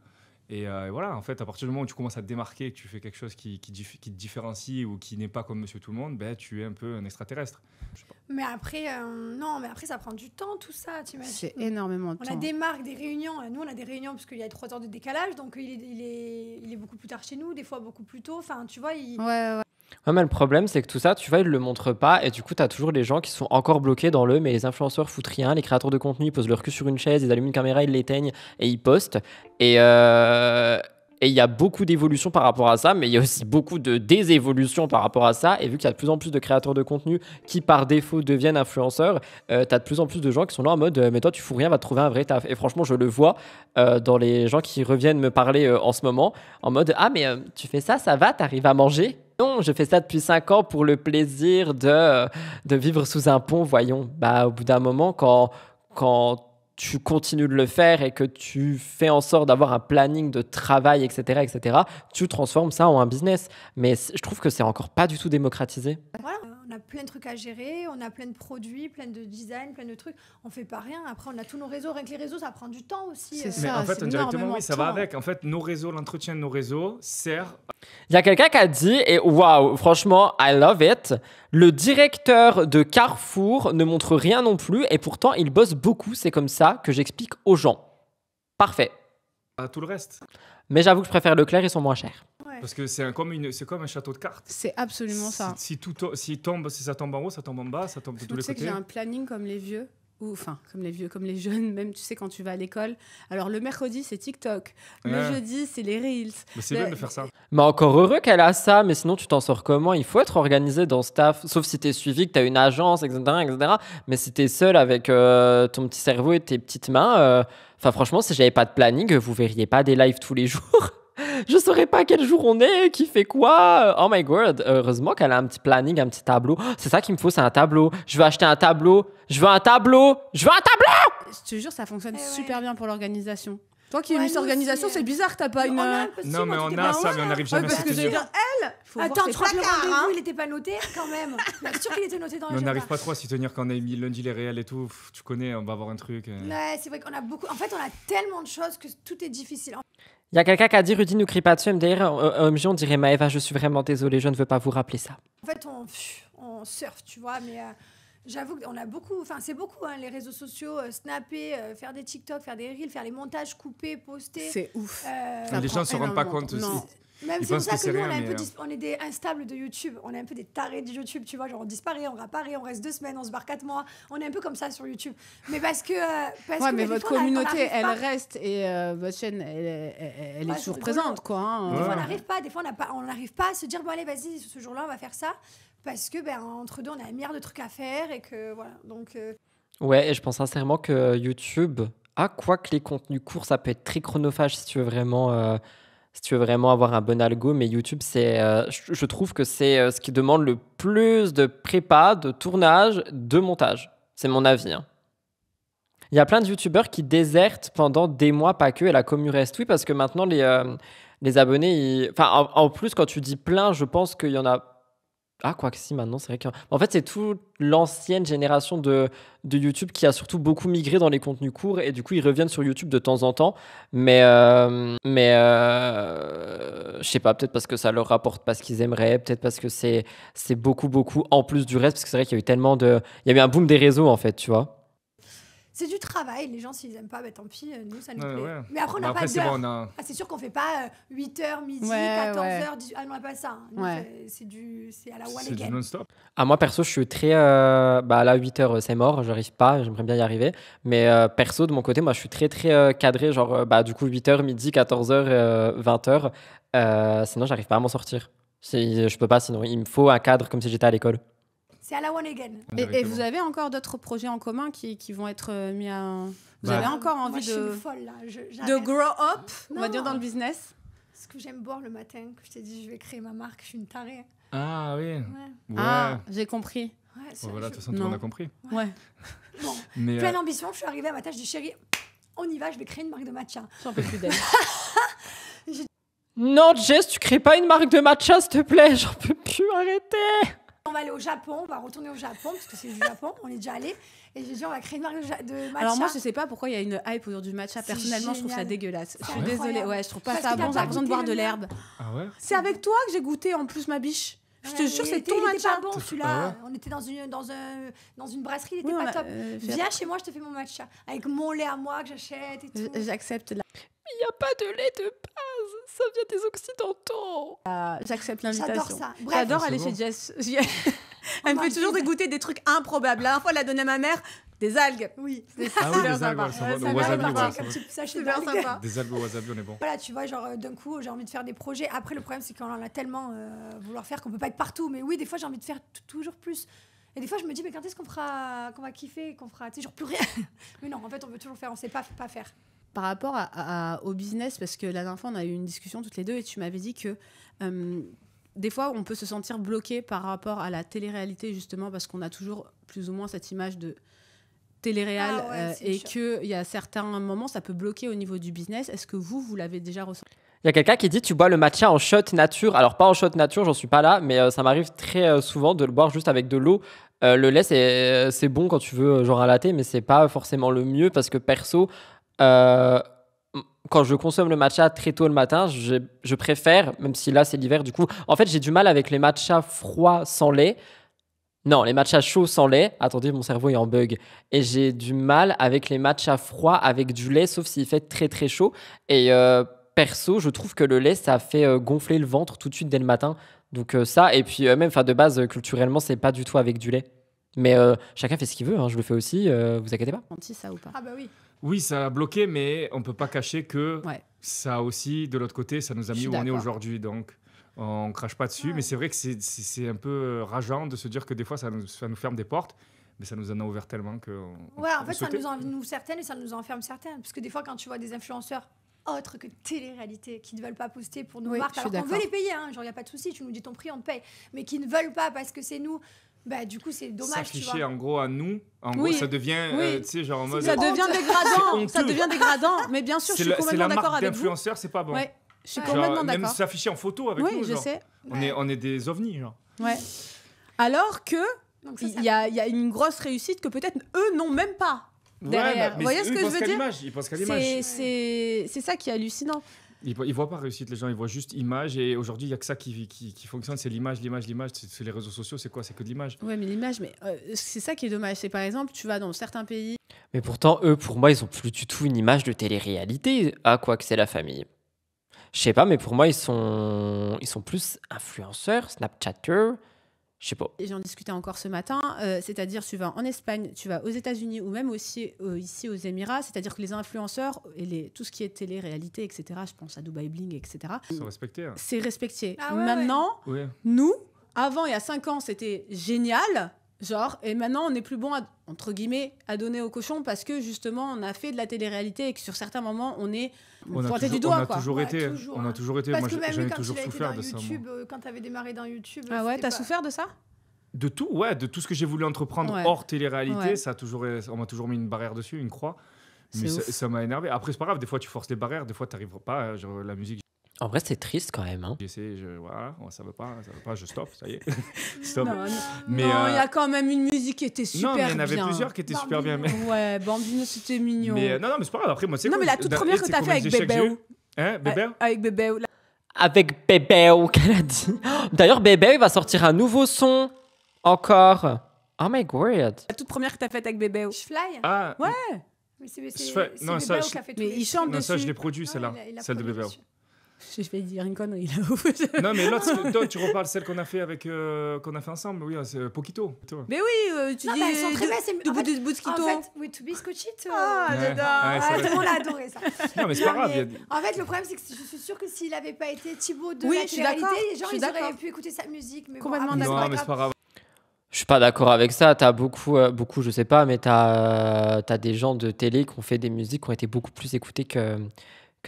Et voilà, en fait, à partir du moment où tu commences à te démarquer, que tu fais quelque chose qui te différencie ou qui n'est pas comme Monsieur Tout-le-Monde, tu es un peu un extraterrestre. Mais après, ça prend du temps, tout ça, t'imagines. C'est énormément de temps. On a des marques, des réunions. Nous, on a des réunions parce qu'il y a 3 heures de décalage, donc il est beaucoup plus tard chez nous, des fois beaucoup plus tôt. Enfin, tu vois, Ouais, mais le problème, c'est que tout ça, tu vois, ils le montrent pas. Et du coup, tu as toujours les gens qui sont encore bloqués dans mais les influenceurs foutent rien. Les créateurs de contenu, ils posent leur cul sur une chaise, ils allument une caméra, ils l'éteignent et ils postent. Et Et il y a beaucoup d'évolutions par rapport à ça, mais il y a aussi beaucoup de désévolutions par rapport à ça. Et vu qu'il y a de plus en plus de créateurs de contenu qui, par défaut, deviennent influenceurs, t'as de plus en plus de gens qui sont là en mode mais toi, tu fous rien, va te trouver un vrai taf. Et franchement, je le vois dans les gens qui reviennent me parler en ce moment, en mode ah, mais tu fais ça va, t'arrives à manger? Non, je fais ça depuis 5 ans pour le plaisir de vivre sous un pont, voyons. Bah, au bout d'un moment, quand tu continues de le faire et que tu fais en sorte d'avoir un planning de travail, etc., tu transformes ça en un business. Mais je trouve que c'est encore pas du tout démocratisé. Voilà, on a plein de trucs à gérer, on a plein de produits, plein de design, plein de trucs. On fait pas rien. Après, on a tous nos réseaux. Rien que les réseaux, ça prend du temps aussi. C'est Mais ça, en fait, c'est indirectement, oui, ça va énormément de avec. En fait, nos réseaux, l'entretien de nos réseaux sert. Il y a quelqu'un qui a dit, et waouh, franchement, I love it, le directeur de Carrefour ne montre rien non plus et pourtant il bosse beaucoup, c'est comme ça que j'explique aux gens. Parfait. À tout le reste. Mais j'avoue que je préfère Leclerc, ils sont moins chers. Ouais. Parce que c'est comme un château de cartes. C'est absolument ça. Si ça tombe en haut, ça tombe en bas, ça tombe de tous les Tu sais que côtés. j'ai un planning comme les vieux, comme les jeunes, même tu sais quand tu vas à l'école. Alors le mercredi c'est TikTok, le jeudi c'est les Reels. Mais c'est bien de faire ça. Mais encore heureux qu'elle a ça, mais sinon tu t'en sors comment? Il faut être organisé dans ce taf, sauf si t'es suivi, que t'as une agence, etc. Mais si t'es seul avec ton petit cerveau et tes petites mains, franchement, si j'avais pas de planning, vous verriez pas des lives tous les jours. Je saurais pas quel jour on est, qui fait quoi. Oh my god, heureusement qu'elle a un petit planning, un petit tableau. C'est ça qu'il me faut, c'est un tableau. Je veux acheter un tableau. Je veux un tableau. Je veux un tableau. Je te jure, ça fonctionne ouais. super bien pour l'organisation. Toi qui es Ouais, Miss nous Organisation, aussi, c'est bizarre que t'as pas une... On a un peu de Non, mais on a ça, mais on n'arrive jamais à parce s'y que j'allais tenir. dire, elle, faut Attends, voir ses tu crois que le placards, rendez-vous, hein. il était pas noté quand même. Je suis sûre qu'il était noté dans Mais on l'agenda. n'arrive pas trop à s'y tenir quand on a mis lundi les réels et tout. Tu connais, on va avoir un truc. Ouais, c'est vrai qu'on a beaucoup. En fait, on a tellement de choses que tout est difficile. Il y a quelqu'un qui a dit Rudy, ne crie pas dessus. MDR, OMG, on dirait Maëva, je suis vraiment désolée, je ne veux pas vous rappeler ça. En fait, on surfe, tu vois, mais j'avoue qu'on a beaucoup. Enfin, c'est beaucoup, hein, les réseaux sociaux, snapper, faire des TikTok, faire des reels, faire les montages, couper, poster. C'est ouf. Mais les gens ne se rendent pas compte aussi. Non. Même Ils c'est pour pensent ça que que c'est nous, rien, on est, mais, on est des instables de YouTube. On est un peu des tarés de YouTube, tu vois. Genre, on disparaît, on réapparaît, on reste 2 semaines, on se barre 4 mois. On est un peu comme ça sur YouTube. Mais parce que. Ouais, mais des votre fois, on communauté, n'arrive elle pas. reste et votre chaîne, elle est Ouais, toujours c'est présente, rigolo. quoi. Hein. Des fois, Ouais. on n'arrive pas. Des fois, on n'arrive pas à se dire, bon, allez, vas-y, ce jour-là, on va faire ça. Parce que, entre deux, on a un milliard de trucs à faire et que, voilà. Donc. Ouais, et je pense sincèrement que YouTube, quoi que les contenus courts, ça peut être très chronophage si tu veux vraiment, avoir un bon algo. Mais YouTube, je trouve que c'est ce qui demande le plus de prépa, de tournage, de montage. C'est mon avis. Hein. Il y a plein de YouTubeurs qui désertent pendant des mois, pas que, et la commu reste. Oui, parce que maintenant, les abonnés... en plus, quand tu dis plein, je pense qu'il y en a... quoi que si, maintenant, c'est vrai en fait, c'est toute l'ancienne génération de YouTube qui a surtout beaucoup migré dans les contenus courts et du coup, ils reviennent sur YouTube de temps en temps. Mais je sais pas, peut-être parce que ça leur rapporte pas ce qu'ils aimeraient, peut-être parce que c'est beaucoup, beaucoup en plus du reste, parce que c'est vrai qu'il y a eu tellement de... Il y a eu un boom des réseaux, en fait, tu vois. C'est du travail. Les gens, s'ils aiment pas, tant pis. Nous, ça nous plaît. Ouais. Mais après, on n'a pas c'est d'heure. bon, C'est sûr qu'on fait pas 8h, midi, Ouais, 14h, 18h. Ah, on n'a pas ça. Hein. Nous, Ouais. c'est à la one c'est du again. non-stop. Moi, perso, je suis très... là, 8h, c'est mort, j'arrive pas, j'aimerais bien y arriver. Mais perso, de mon côté, moi, je suis très, très cadré. Genre, du coup, 8h, midi, 14h, 20h. Sinon, j'arrive pas à m'en sortir. Je peux pas, sinon. Il me faut un cadre comme si j'étais à l'école. C'est à la one again. Et vous avez encore d'autres projets en commun qui vont être mis à... Vous avez encore Moi, envie je suis de folle, là. grow up, on va Non. dire, dans le business? Ce que j'aime boire le matin, que je t'ai dit, je vais créer ma marque, je suis une tarée. Ah oui. Ouais. Ouais. Ah, j'ai compris. Ouais, Bon, voilà, de toute façon, tout le Non. monde a compris. Ouais, Bon, Mais plein d'ambition, je suis arrivée à matin, je dis chérie, on y va, je vais créer une marque de matcha. j'en peux plus d'elle. Non, Jess, tu crées pas une marque de matcha, s'il te plaît. J'en peux plus, arrêter. On va aller au Japon, on va retourner au Japon, parce que c'est du Japon, on est déjà allé. Et j'ai dit, on va créer une marque de matcha. Alors moi, je sais pas pourquoi il y a une hype autour du matcha. C'est Personnellement, je trouve ça génial. dégueulasse. Je suis incroyable. désolée. Ouais, je trouve pas Parce ça que t'as bon. J'ai pas l'impression de goûté boire de le mien. l'herbe. Ah ouais. C'est avec toi que j'ai goûté en plus, ma biche. Je te Ouais, jure, mais c'est ton il était matcha. pas bon celui-là. Ah ouais. On était dans une brasserie, il Oui, était on pas a- top. j'ai- Viens chez moi, je te fais mon matcha. Avec mon lait à moi que j'achète et tout. J'accepte Il n'y a pas de lait de base. Ça vient des Occidentaux. j'accepte J'adore l'invitation. ça. Bref, J'adore c'est aller bon. chez Jess. Elle me m'a fait toujours dit- dégoûter des trucs improbables. La dernière fois, elle l'a donné à ma mère. Des algues. Oui. Ah oui, des algues, wasabi, c'est bien sympa. Des algues au wasabi, on est bon. Voilà, tu vois, genre d'un coup, j'ai envie de faire des projets. Après, le problème, c'est qu'on en a tellement vouloir faire qu'on peut pas être partout. Mais oui, des fois, j'ai envie de faire toujours plus. Et des fois, je me dis, mais quand est-ce qu'on va kiffer, qu'on fera, tu sais, genre plus rien. Mais non, en fait, on veut toujours faire, on sait pas faire. Par rapport au business, parce que la dernière fois, on a eu une discussion toutes les deux et tu m'avais dit que des fois, on peut se sentir bloqué par rapport à la télé-réalité, justement, parce qu'on a toujours plus ou moins cette image de télé-réal et qu'il y a certains moments, ça peut bloquer au niveau du business. Est-ce que vous l'avez déjà ressenti? Il y a quelqu'un qui dit tu bois le matcha en shot nature. Alors pas en shot nature, j'en suis pas là, mais ça m'arrive très souvent de le boire juste avec de l'eau. Le lait c'est bon quand tu veux genre un latte, mais c'est pas forcément le mieux parce que perso, quand je consomme le matcha très tôt le matin, je préfère, même si là c'est l'hiver du coup. En fait j'ai du mal avec les matchas froids sans lait. Non, les matchas chauds sans lait. Attendez, mon cerveau est en bug. Et j'ai du mal avec les matchas froids avec du lait, sauf s'il fait très très chaud. Et perso, je trouve que le lait, ça fait gonfler le ventre tout de suite dès le matin. Donc ça, et puis même de base, culturellement, c'est pas du tout avec du lait. Mais chacun fait ce qu'il veut, hein, je le fais aussi, vous inquiétez pas. Ça ou pas? Ah bah oui. Oui, ça a bloqué, mais on peut pas cacher que ça aussi, de l'autre côté, ça nous a mis où on est aujourd'hui. Donc, on crache pas dessus. Mais c'est vrai que c'est un peu rageant de se dire que des fois, ça nous ferme des portes. Mais ça nous en a ouvert tellement que... en fait, ça nous en ouvre certaines et ça nous enferme certaines. Parce que des fois, quand tu vois des influenceurs autres que télé-réalité, qui ne veulent pas poster pour nos marques, alors qu'on veut les payer, hein, genre il n'y a pas de souci, tu nous dis ton prix, on te paye, mais qui ne veulent pas parce que c'est nous, bah du coup c'est dommage. S'afficher en gros à nous, gros ça devient, tu sais, genre en mode... Ça devient dégradant, ça devient dégradant, mais bien sûr, je suis complètement d'accord avec vous. C'est la marque d'influenceur, c'est pas bon. Ouais, je suis complètement d'accord. Même s'afficher en photo avec nous, je sais. On est des ovnis, genre. Ouais. Alors que il y a une grosse réussite que peut-être eux n'ont même pas. Derrière. Vous voyez ce que je veux dire? Ils pensent qu'à l'image. C'est ça qui est hallucinant. Ils voient pas réussite, les gens, ils voient juste image. Et aujourd'hui, il y a que ça qui fonctionne, c'est l'image. C'est les réseaux sociaux, c'est quoi? C'est que de l'image. Ouais, mais l'image, c'est ça qui est dommage. C'est par exemple, tu vas dans certains pays. Mais pourtant, eux, pour moi, ils ont plus du tout une image de télé-réalité. Ah, quoi que c'est la famille. Je sais pas, mais pour moi, ils sont plus influenceurs, Snapchatters. Je sais pas. Et j'en discutais encore ce matin, c'est-à-dire tu vas en Espagne, tu vas aux États-Unis ou même aussi ici aux Émirats, c'est-à-dire que les influenceurs et tout ce qui est télé-réalité, etc., je pense à Dubai Bling, etc. C'est respecté. Hein. C'est respecté. Ah ouais, maintenant, nous, avant, il y a 5 ans, c'était génial, genre, et maintenant, on n'est plus bon, entre guillemets, à donner aux cochons parce que justement, on a fait de la télé-réalité et que sur certains moments, on est pointé du doigt. On a toujours été. Parce que moi, même j'en ai toujours souffert de ça. Quand tu avais démarré dans YouTube. Ah ouais, t'as souffert de ça? De tout, de tout ce que j'ai voulu entreprendre hors télé-réalité, on m'a toujours mis une barrière dessus, une croix. Mais ça m'a énervé. Après, c'est pas grave, des fois tu forces les barrières, des fois tu n'arrives pas. Genre, la musique. En vrai, c'est triste quand même. Hein. J'essaie, ça va pas, je stoppe, ça y est. Stop. Non, il y a quand même une musique qui était super bien. Non, mais il y en avait plusieurs qui étaient super bien. Ouais, Bambino, c'était mignon. Mais non, mais c'est pas grave. Après, moi, c'est non, mais la toute première que t'as fait avec Bébéo. Hein, Bébéo? Avec Bébéo. Avec Bébéo, qu'elle a dit. D'ailleurs, Bébéo, il va sortir un nouveau son encore. Oh my god. La toute première que t'as faite avec Bébéo. Je fly. Ah. Ouais. Mais c'est non, ça, qui a fait mais il chante dessus. Non, ça, je l'ai produit, celle-là. Celle de Bébéo. Je vais dire une connerie là. Non, mais l'autre, toi, tu reparles celle qu'on a fait ensemble. Oui, c'est Poquito. Mais oui, tu dis. Elles sont très belles. De Bousquito. En fait, oui, To Be Scochito. Ah, j'adore. Tout le monde a adoré ça. Non, mais c'est pas grave. En fait, le problème, c'est que je suis sûre que s'il n'avait pas été Thibaut de la télé-réalité, les gens, ils auraient pu écouter sa musique. Mais complètement d'accord. Non, mais c'est pas grave. Je suis pas d'accord avec ça. T'as beaucoup, je sais pas, mais t'as des gens de télé qui ont fait des musiques qui ont été beaucoup plus écoutées que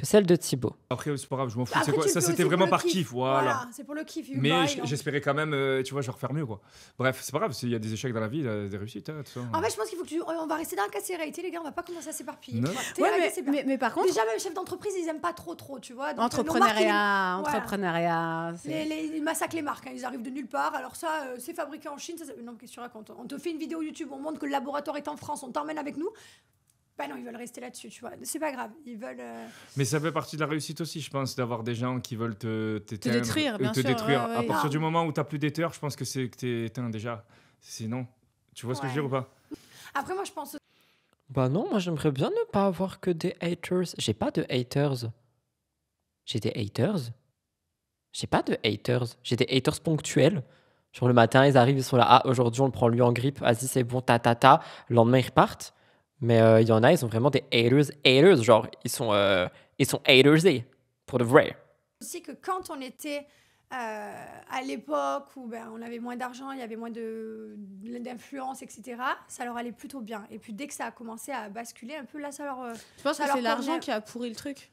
celle de Thibaut. Après, c'est pas grave, je m'en fous. C'est quoi? Ça, c'était vraiment par kiff. Voilà, c'est pour le kiff. Mais j'espérais quand même, tu vois, genre faire mieux, quoi. Bref, c'est pas grave, il y a des échecs dans la vie, des réussites, tout ça. En fait, je pense qu'il faut que on va rester dans la casse-réalité, les gars, on va pas commencer à s'éparpiller. Ouais, mais par contre. Déjà, même les chefs d'entreprise, ils aiment pas trop, tu vois. Donc, entrepreneuriat. Ils massacrent les marques, ils arrivent de nulle part. Alors, ça, c'est fabriqué en Chine. Non, qu'est-ce que tu racontes? On te fait une vidéo YouTube, on montre que le laboratoire est en France, on t'emmène avec nous. Bah non, ils veulent rester là-dessus, tu vois. C'est pas grave, ils veulent... Mais ça fait partie de la réussite aussi, je pense, d'avoir des gens qui veulent te détruire, bien sûr. À partir du moment où t'as plus d'haters, je pense que c'est que t'es éteint déjà. Sinon, tu vois ce que je veux dire ou pas? Après, moi, je pense... Bah non, moi, j'aimerais bien ne pas avoir que des haters. J'ai pas de haters. J'ai des haters? J'ai pas de haters. J'ai des haters ponctuels. Genre le matin, ils arrivent, ils sont là, ah, aujourd'hui, on le prend lui en grippe, vas-y, c'est bon, ta. Le lendemain, ils repartent. Mais il y en a, ils ont vraiment des haters. Genre, ils sont hatersés, pour de vrai. Aussi que quand on était à l'époque où on avait moins d'argent, il y avait moins d'influence, etc., ça leur allait plutôt bien. Et puis dès que ça a commencé à basculer un peu, là, ça leur... Je pense que c'est l'argent qui a pourri le truc.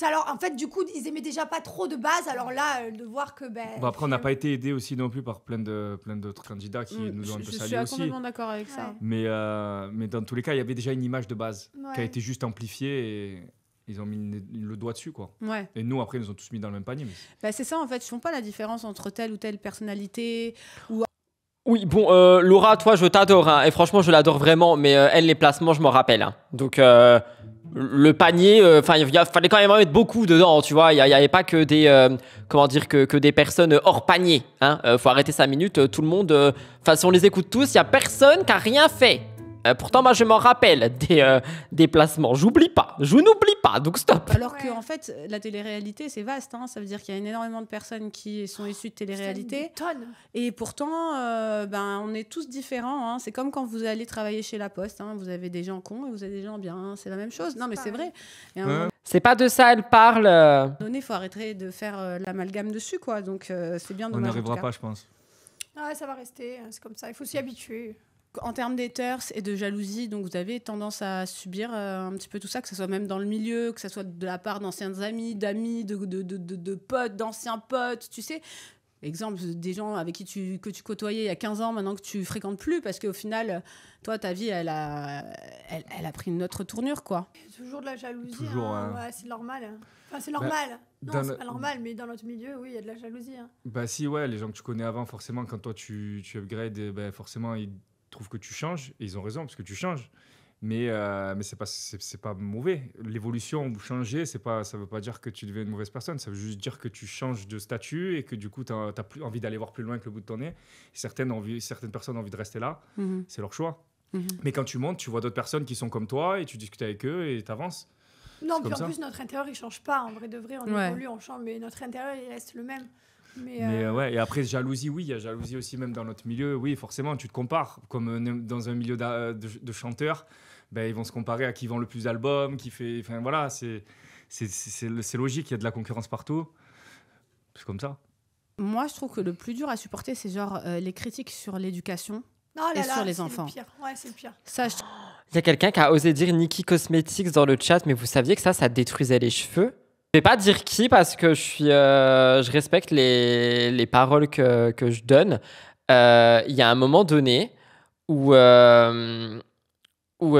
En fait, du coup, ils aimaient déjà pas trop de base. Alors là, de voir que... après, on n'a pas été aidés aussi non plus par plein d'autres candidats qui nous ont un peu salués aussi. Je suis complètement d'accord avec ça. Mais dans tous les cas, il y avait déjà une image de base qui a été juste amplifiée et ils ont mis le doigt dessus, quoi. Ouais. Et nous, après, ils nous ont tous mis dans le même panier. Mais... c'est ça, en fait. Ils font pas la différence entre telle ou telle personnalité ou... Oui, bon, Laura, toi, je t'adore. Hein, et franchement, je l'adore vraiment. Mais elle, les placements, je m'en rappelle. Hein. Donc... le panier, il fallait quand même en mettre beaucoup dedans, tu vois. Il y avait pas que des, que des personnes hors panier. Hein. Faut arrêter 5 minutes. Tout le monde, si on les écoute tous, il y a personne qui a rien fait. Pourtant, moi, je m'en rappelle des placements. Je n'oublie pas. Donc stop. Alors que en fait, la télé-réalité, c'est vaste. Hein. Ça veut dire qu'il y a énormément de personnes qui sont issues de télé-réalité. Et pourtant, on est tous différents. Hein. C'est comme quand vous allez travailler chez La Poste. Hein. Vous avez des gens cons et vous avez des gens bien. Hein. C'est la même chose. Non, mais c'est vrai. C'est pas de ça, elle parle. Il faut arrêter de faire l'amalgame dessus, quoi. Donc, c'est bien dommage. On n'arrivera pas, je pense. Ah, ça va rester. C'est comme ça. Il faut s'y habituer. En termes d'haters et de jalousie, donc vous avez tendance à subir un petit peu tout ça, que ce soit même dans le milieu, que ce soit de la part d'anciens amis, d'amis, de potes, d'anciens potes, tu sais. Exemple, des gens avec qui que tu côtoyais il y a 15 ans, maintenant que tu fréquentes plus, parce qu'au final, toi, ta vie, elle a pris une autre tournure, quoi. Il y a toujours de la jalousie. Toujours, Ouais, c'est normal. Enfin, c'est normal. Non, c'est pas normal, mais dans notre milieu, oui, il y a de la jalousie. Hein. Si, ouais, les gens que tu connais avant, forcément, quand toi, tu upgrades, forcément, ils trouvent que tu changes, et ils ont raison, parce que tu changes. Mais c'est pas mauvais. L'évolution, changer, ça veut pas dire que tu deviens une mauvaise personne. Ça veut juste dire que tu changes de statut et que du coup, tu n'as plus envie d'aller voir plus loin que le bout de ton nez. Certaines personnes ont envie de rester là. C'est leur choix. Mais quand tu montes, tu vois d'autres personnes qui sont comme toi et tu discutes avec eux et tu avances. Non, puis en plus, notre intérieur, il change pas. En vrai de vrai, on évolue, on change, mais notre intérieur, il reste le même. Mais ouais, et après, jalousie, oui, il y a jalousie aussi même dans notre milieu. Oui, forcément, tu te compares. Comme dans un milieu de chanteurs, ils vont se comparer à qui vend le plus d'albums, qui fait... Enfin, voilà, c'est logique, il y a de la concurrence partout. C'est comme ça. Moi, je trouve que le plus dur à supporter, c'est genre les critiques sur l'éducation sur les enfants. C'est le pire. Ouais, c'est le pire. Ça, il y a quelqu'un qui a osé dire Nikki Cosmetics dans le chat, mais vous saviez que ça détruisait les cheveux? Je vais pas dire qui parce que je respecte les paroles que je donne. Il y a un moment donné où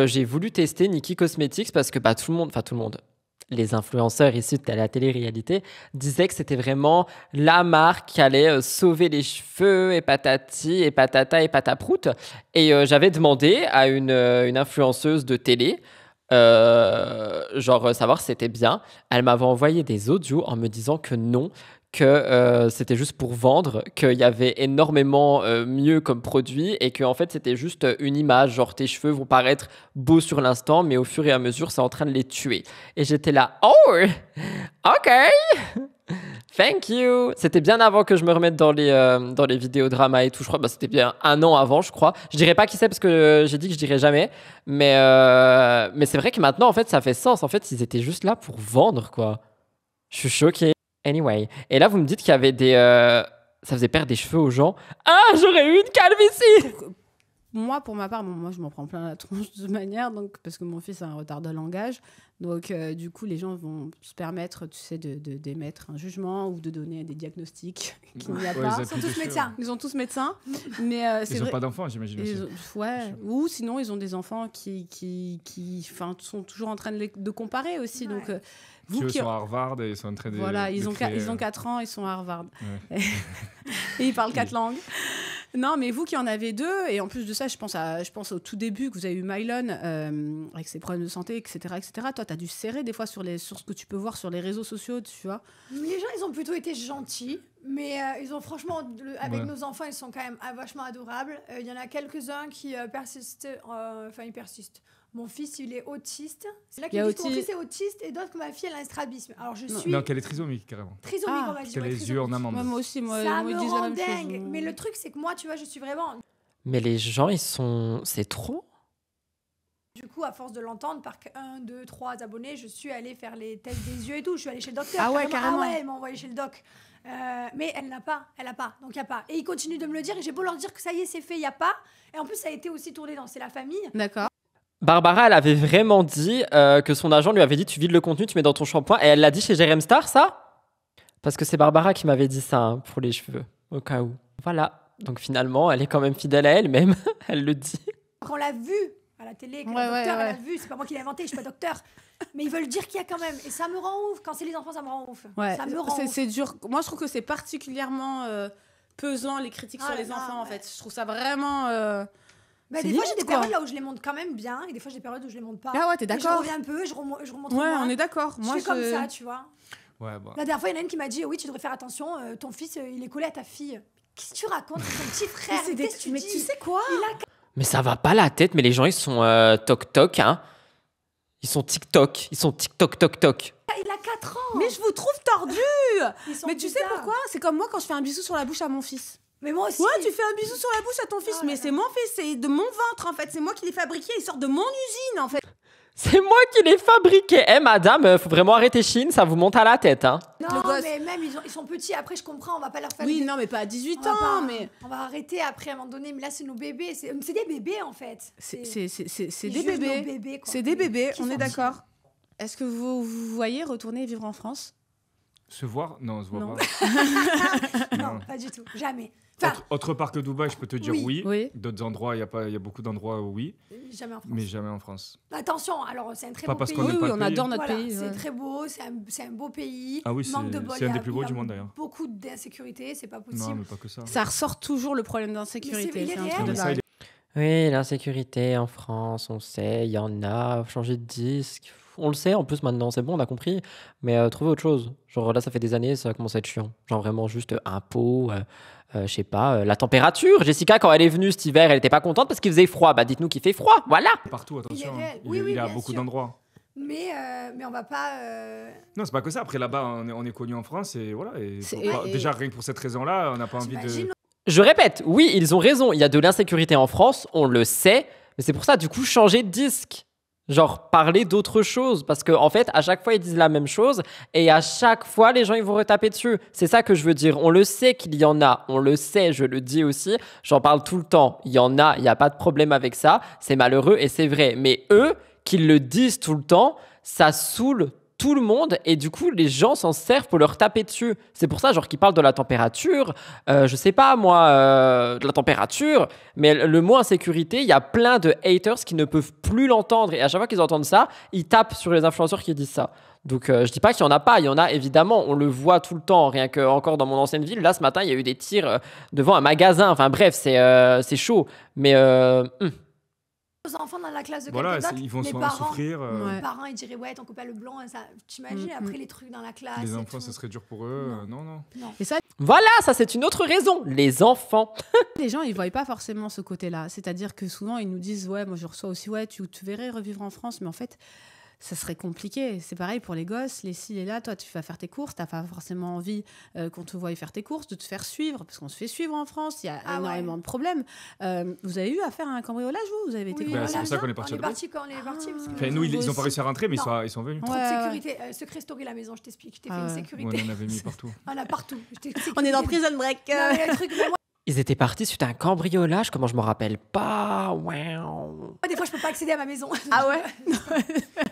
j'ai voulu tester Nikki Cosmetics parce que tout le monde, les influenceurs issus de la télé-réalité disaient que c'était vraiment la marque qui allait sauver les cheveux et patati et patata et pataproute. Et j'avais demandé à une influenceuse de télé savoir si c'était bien. Elle m'avait envoyé des audios en me disant que non, que c'était juste pour vendre, qu'il y avait énormément mieux comme produit et que en fait c'était juste une image, genre tes cheveux vont paraître beaux sur l'instant mais au fur et à mesure c'est en train de les tuer. Et j'étais là, oh ok, thank you. C'était bien avant que je me remette dans les vidéos drama et tout, je crois. C'était bien 1 an avant, je crois. Je dirais pas qui c'est parce que j'ai dit que je dirais jamais, mais c'est vrai que maintenant en fait ça fait sens. En fait ils étaient juste là pour vendre, quoi. Je suis choquée. Anyway. Et là, vous me dites qu'il y avait ça faisait perdre des cheveux aux gens. Ah, j'aurais eu une calvitie! Moi, pour ma part, moi, je m'en prends plein la tronche de manière, donc, parce que mon fils a un retard de langage. Donc, du coup, les gens vont se permettre, tu sais, d'émettre un jugement ou de donner des diagnostics qu'il n'y a pas. Ils sont tous médecins. Ils sont tous médecins. Mais, ils n'ont pas d'enfants, j'imagine aussi. Ou sinon, ils ont des enfants qui sont toujours en train de comparer aussi. Ouais. Donc, ils sont à Harvard et ils sont en train de... Voilà, ils ont 4 ans, ils sont à Harvard. Ouais. Et ils parlent 4 langues. Non, mais vous qui en avez 2, et en plus de ça, je pense au tout début que vous avez eu Mylon avec ses problèmes de santé, etc. Toi, tu as dû serrer des fois sur ce que tu peux voir sur les réseaux sociaux, tu vois. Les gens, ils ont plutôt été gentils, mais ils ont franchement, avec nos enfants, ils sont quand même vachement adorables. Il y en a quelques-uns qui persistent, ils persistent. Mon fils, il est autiste. C'est là qu'il dit que mon fils est autiste et d'autres que ma fille, elle a un strabisme. Alors je suis... Non, qu'elle est trisomique, carrément. Trisomique, on va dire. Qu'elle a les yeux en amande. Moi aussi, ça me rend dingue. Mais le truc, c'est que moi, tu vois, je suis vraiment... Mais les gens, ils sont... C'est trop. Du coup, à force de l'entendre, par 1, 2, 3 abonnés, je suis allée faire les tests des yeux et tout. Je suis allée chez le docteur. Ah ouais, carrément. Ah ouais, elle m'a envoyé chez le doc. Mais elle n'a pas. Donc il n'y a pas. Et ils continuent de me le dire. Et j'ai beau leur dire que ça y est, c'est fait, il n'y a pas. Et en plus, ça a été aussi tourné dans C'est la famille. D'accord. Barbara, elle avait vraiment dit que son agent lui avait dit tu vides le contenu, tu mets dans ton shampoing. Et elle l'a dit chez Jérém Star, ça? Parce que c'est Barbara qui m'avait dit ça hein, pour les cheveux, au cas où. Voilà. Donc finalement, elle est quand même fidèle à elle-même. Elle le dit. Quand on l'a vu à la télé, que le docteur elle a vu, c'est pas moi qui l'ai inventé, je suis pas docteur. Mais ils veulent dire qu'il y a quand même. Et ça me rend ouf. Quand c'est les enfants, ça me rend ouf. Ouais, ça me rend ouf. C'est dur. Moi, je trouve que c'est particulièrement pesant, les critiques sur les enfants, en fait. Je trouve ça vraiment... Bah, des fois, j'ai des périodes là où je les montre quand même bien. Et des fois, j'ai des périodes où je les montre pas. Ah ouais, t'es d'accord. Je reviens un peu, je remonte Ouais, moins. on est d'accord. Moi, je suis comme ça, tu vois. Ouais, bah. La dernière fois, il y en a une qui m'a dit oui, tu devrais faire attention, ton fils, il est collé à ta fille. Qu'est-ce que tu racontes? C'est ton petit frère. Qu'est-ce que tu dis? Tu sais quoi? Mais ça va pas la tête, mais les gens, ils sont toc-toc, hein. Ils sont TikTok. Ils sont TikTok-toc-toc. Il a 4 ans. Mais je vous trouve tordus. Mais tu sais bizarres. pourquoi? C'est comme moi quand je fais un bisou sur la bouche à mon fils. Mais moi aussi. Ouais, tu fais un bisou sur la bouche à ton fils, mais c'est mon fils, c'est de mon ventre en fait. C'est moi qui l'ai fabriqué, il sort de mon usine en fait. C'est moi qui l'ai fabriqué. Eh madame, faut vraiment arrêter Chine, ça vous monte à la tête, hein. Non, mais même ils sont petits. Après, je comprends, on va pas leur faire. Oui, non, mais pas à 18 ans, mais on va arrêter après à un moment donné. Mais là, c'est nos bébés. C'est des bébés en fait. C'est des bébés. C'est des bébés. On est d'accord. Est-ce que vous voyez retourner vivre en France? Se voir? Non, se voir Non. pas. Non, pas du tout. Jamais. Enfin, autre part que Dubaï, je peux te dire oui. D'autres endroits, il y a beaucoup d'endroits où oui. Jamais en France. Mais jamais en France. Attention, alors c'est un très Pas beau parce pays. qu'on n'aime pas le on pays. adore notre pays. C'est très beau, c'est un beau pays. Ah oui, manque de bol, c'est un des plus beaux du monde d'ailleurs. Beaucoup d'insécurité, c'est pas possible. Non, mais pas que ça. Ça ressort toujours le problème d'insécurité. C'est un réel. truc de Mais ça, dingue. Oui, l'insécurité en France, on sait, il y en a. Changer de disque, on le sait en plus maintenant, c'est bon, on a compris. Mais trouver autre chose. Genre là, ça fait des années, ça commence à être chiant. Genre vraiment juste impôts, je sais pas, la température. Jessica, quand elle est venue cet hiver, elle était pas contente parce qu'il faisait froid. Bah dites-nous qu'il fait froid, voilà. Partout, attention. Il est réel. Il y a bien beaucoup sûr. d'endroits. Mais on va pas. Non, c'est pas que ça. Après, là-bas, on est connu en France et voilà. Et déjà, rien que pour cette raison-là, on n'a pas envie de. Je répète, oui, ils ont raison. Il y a de l'insécurité en France, on le sait. Mais c'est pour ça, du coup, changer de disque. Genre, parler d'autre chose. Parce qu'en fait, à chaque fois, ils disent la même chose. Et à chaque fois, les gens, ils vont retaper dessus. C'est ça que je veux dire. On le sait qu'il y en a. On le sait, je le dis aussi. J'en parle tout le temps. Il y en a, il n'y a pas de problème avec ça. C'est malheureux et c'est vrai. Mais eux, qu'ils le disent tout le temps, ça saoule tout le monde et du coup les gens s'en servent pour leur taper dessus. C'est pour ça genre qu'ils parlent de la température, je sais pas moi, de la température, mais le mot insécurité, il y a plein de haters qui ne peuvent plus l'entendre et à chaque fois qu'ils entendent ça, ils tapent sur les influenceurs qui disent ça. Donc je dis pas qu'il y en a pas, il y en a évidemment, on le voit tout le temps, rien que encore dans mon ancienne ville, là ce matin il y a eu des tirs devant un magasin, enfin bref c'est chaud, mais aux enfants dans la classe de voilà, quelqu'un d'autre, ils vont les parents, souffrir. Les parents, ils diraient ouais, ton copain le blanc, ça, t'imagines après les trucs dans la classe. Les enfants, ça serait dur pour eux. Non. Et ça, voilà, ça c'est une autre raison, les enfants. les gens, ils voient pas forcément ce côté-là. C'est-à-dire que souvent, ils nous disent ouais, moi je reçois aussi ouais, tu verrais revivre en France, mais en fait, ça serait compliqué. C'est pareil pour les gosses, les ci, les là. Toi, tu vas faire tes courses, t'as pas forcément envie qu'on te voie faire tes courses, de te faire suivre, parce qu'on se fait suivre en France. Il y a énormément de problèmes. Vous avez eu à faire un cambriolage, vous avez été c'est pour ça qu'on est parti. On est parti quand on est parti. Enfin, nous, ils ont pas réussi à rentrer, mais ils sont venus. Trop de sécurité. Secret story la maison, je t'explique. Je t'ai fait une sécurité. On en avait mis partout. On a partout. On est dans Prison Break. Ils étaient partis suite à un cambriolage, comment je me rappelle pas. Wow. Des fois, je peux pas accéder à ma maison. Ah ouais.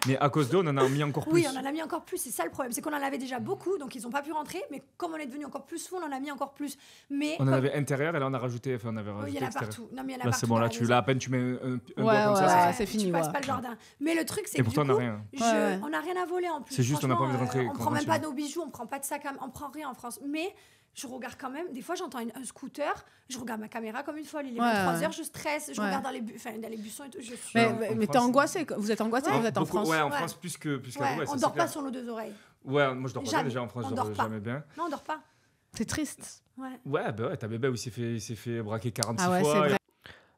Mais à cause d'eux, on en a mis encore plus. Oui, on en a mis encore plus. C'est ça le problème, c'est qu'on en avait déjà beaucoup, donc ils ont pas pu rentrer. Mais comme on est devenu encore plus fou, on en a mis encore plus. Mais on en avait intérieur et là on a rajouté. Enfin, on avait rajouté il y en a extérieur. partout. Non, mais il y en a là, partout. c'est bon. Là, à peine tu mets un doigt comme ça. C'est fini. Tu passes pas le jardin. Mais le truc, c'est que et pourtant, on n'a rien. On n'a rien à voler en plus. C'est juste, on n'a pas envie de rentrer. On prend même pas nos bijoux, on prend pas de sac, on prend rien en France. Mais je regarde quand même, des fois j'entends un scooter, je regarde ma caméra comme une folle, il est 23h, je stresse, je regarde dans les buissons et tout. Mais t'es angoissé, vous êtes angoissé quand vous êtes en France. Ouais, en France plus qu'à Dubaï. On dort pas sur nos deux oreilles. Ouais, moi je dors pas bien déjà en France, je dors jamais bien. Non, on dort pas. C'est triste. Ouais, bah ouais, ta bébé où il s'est fait braquer 46 fois. fois.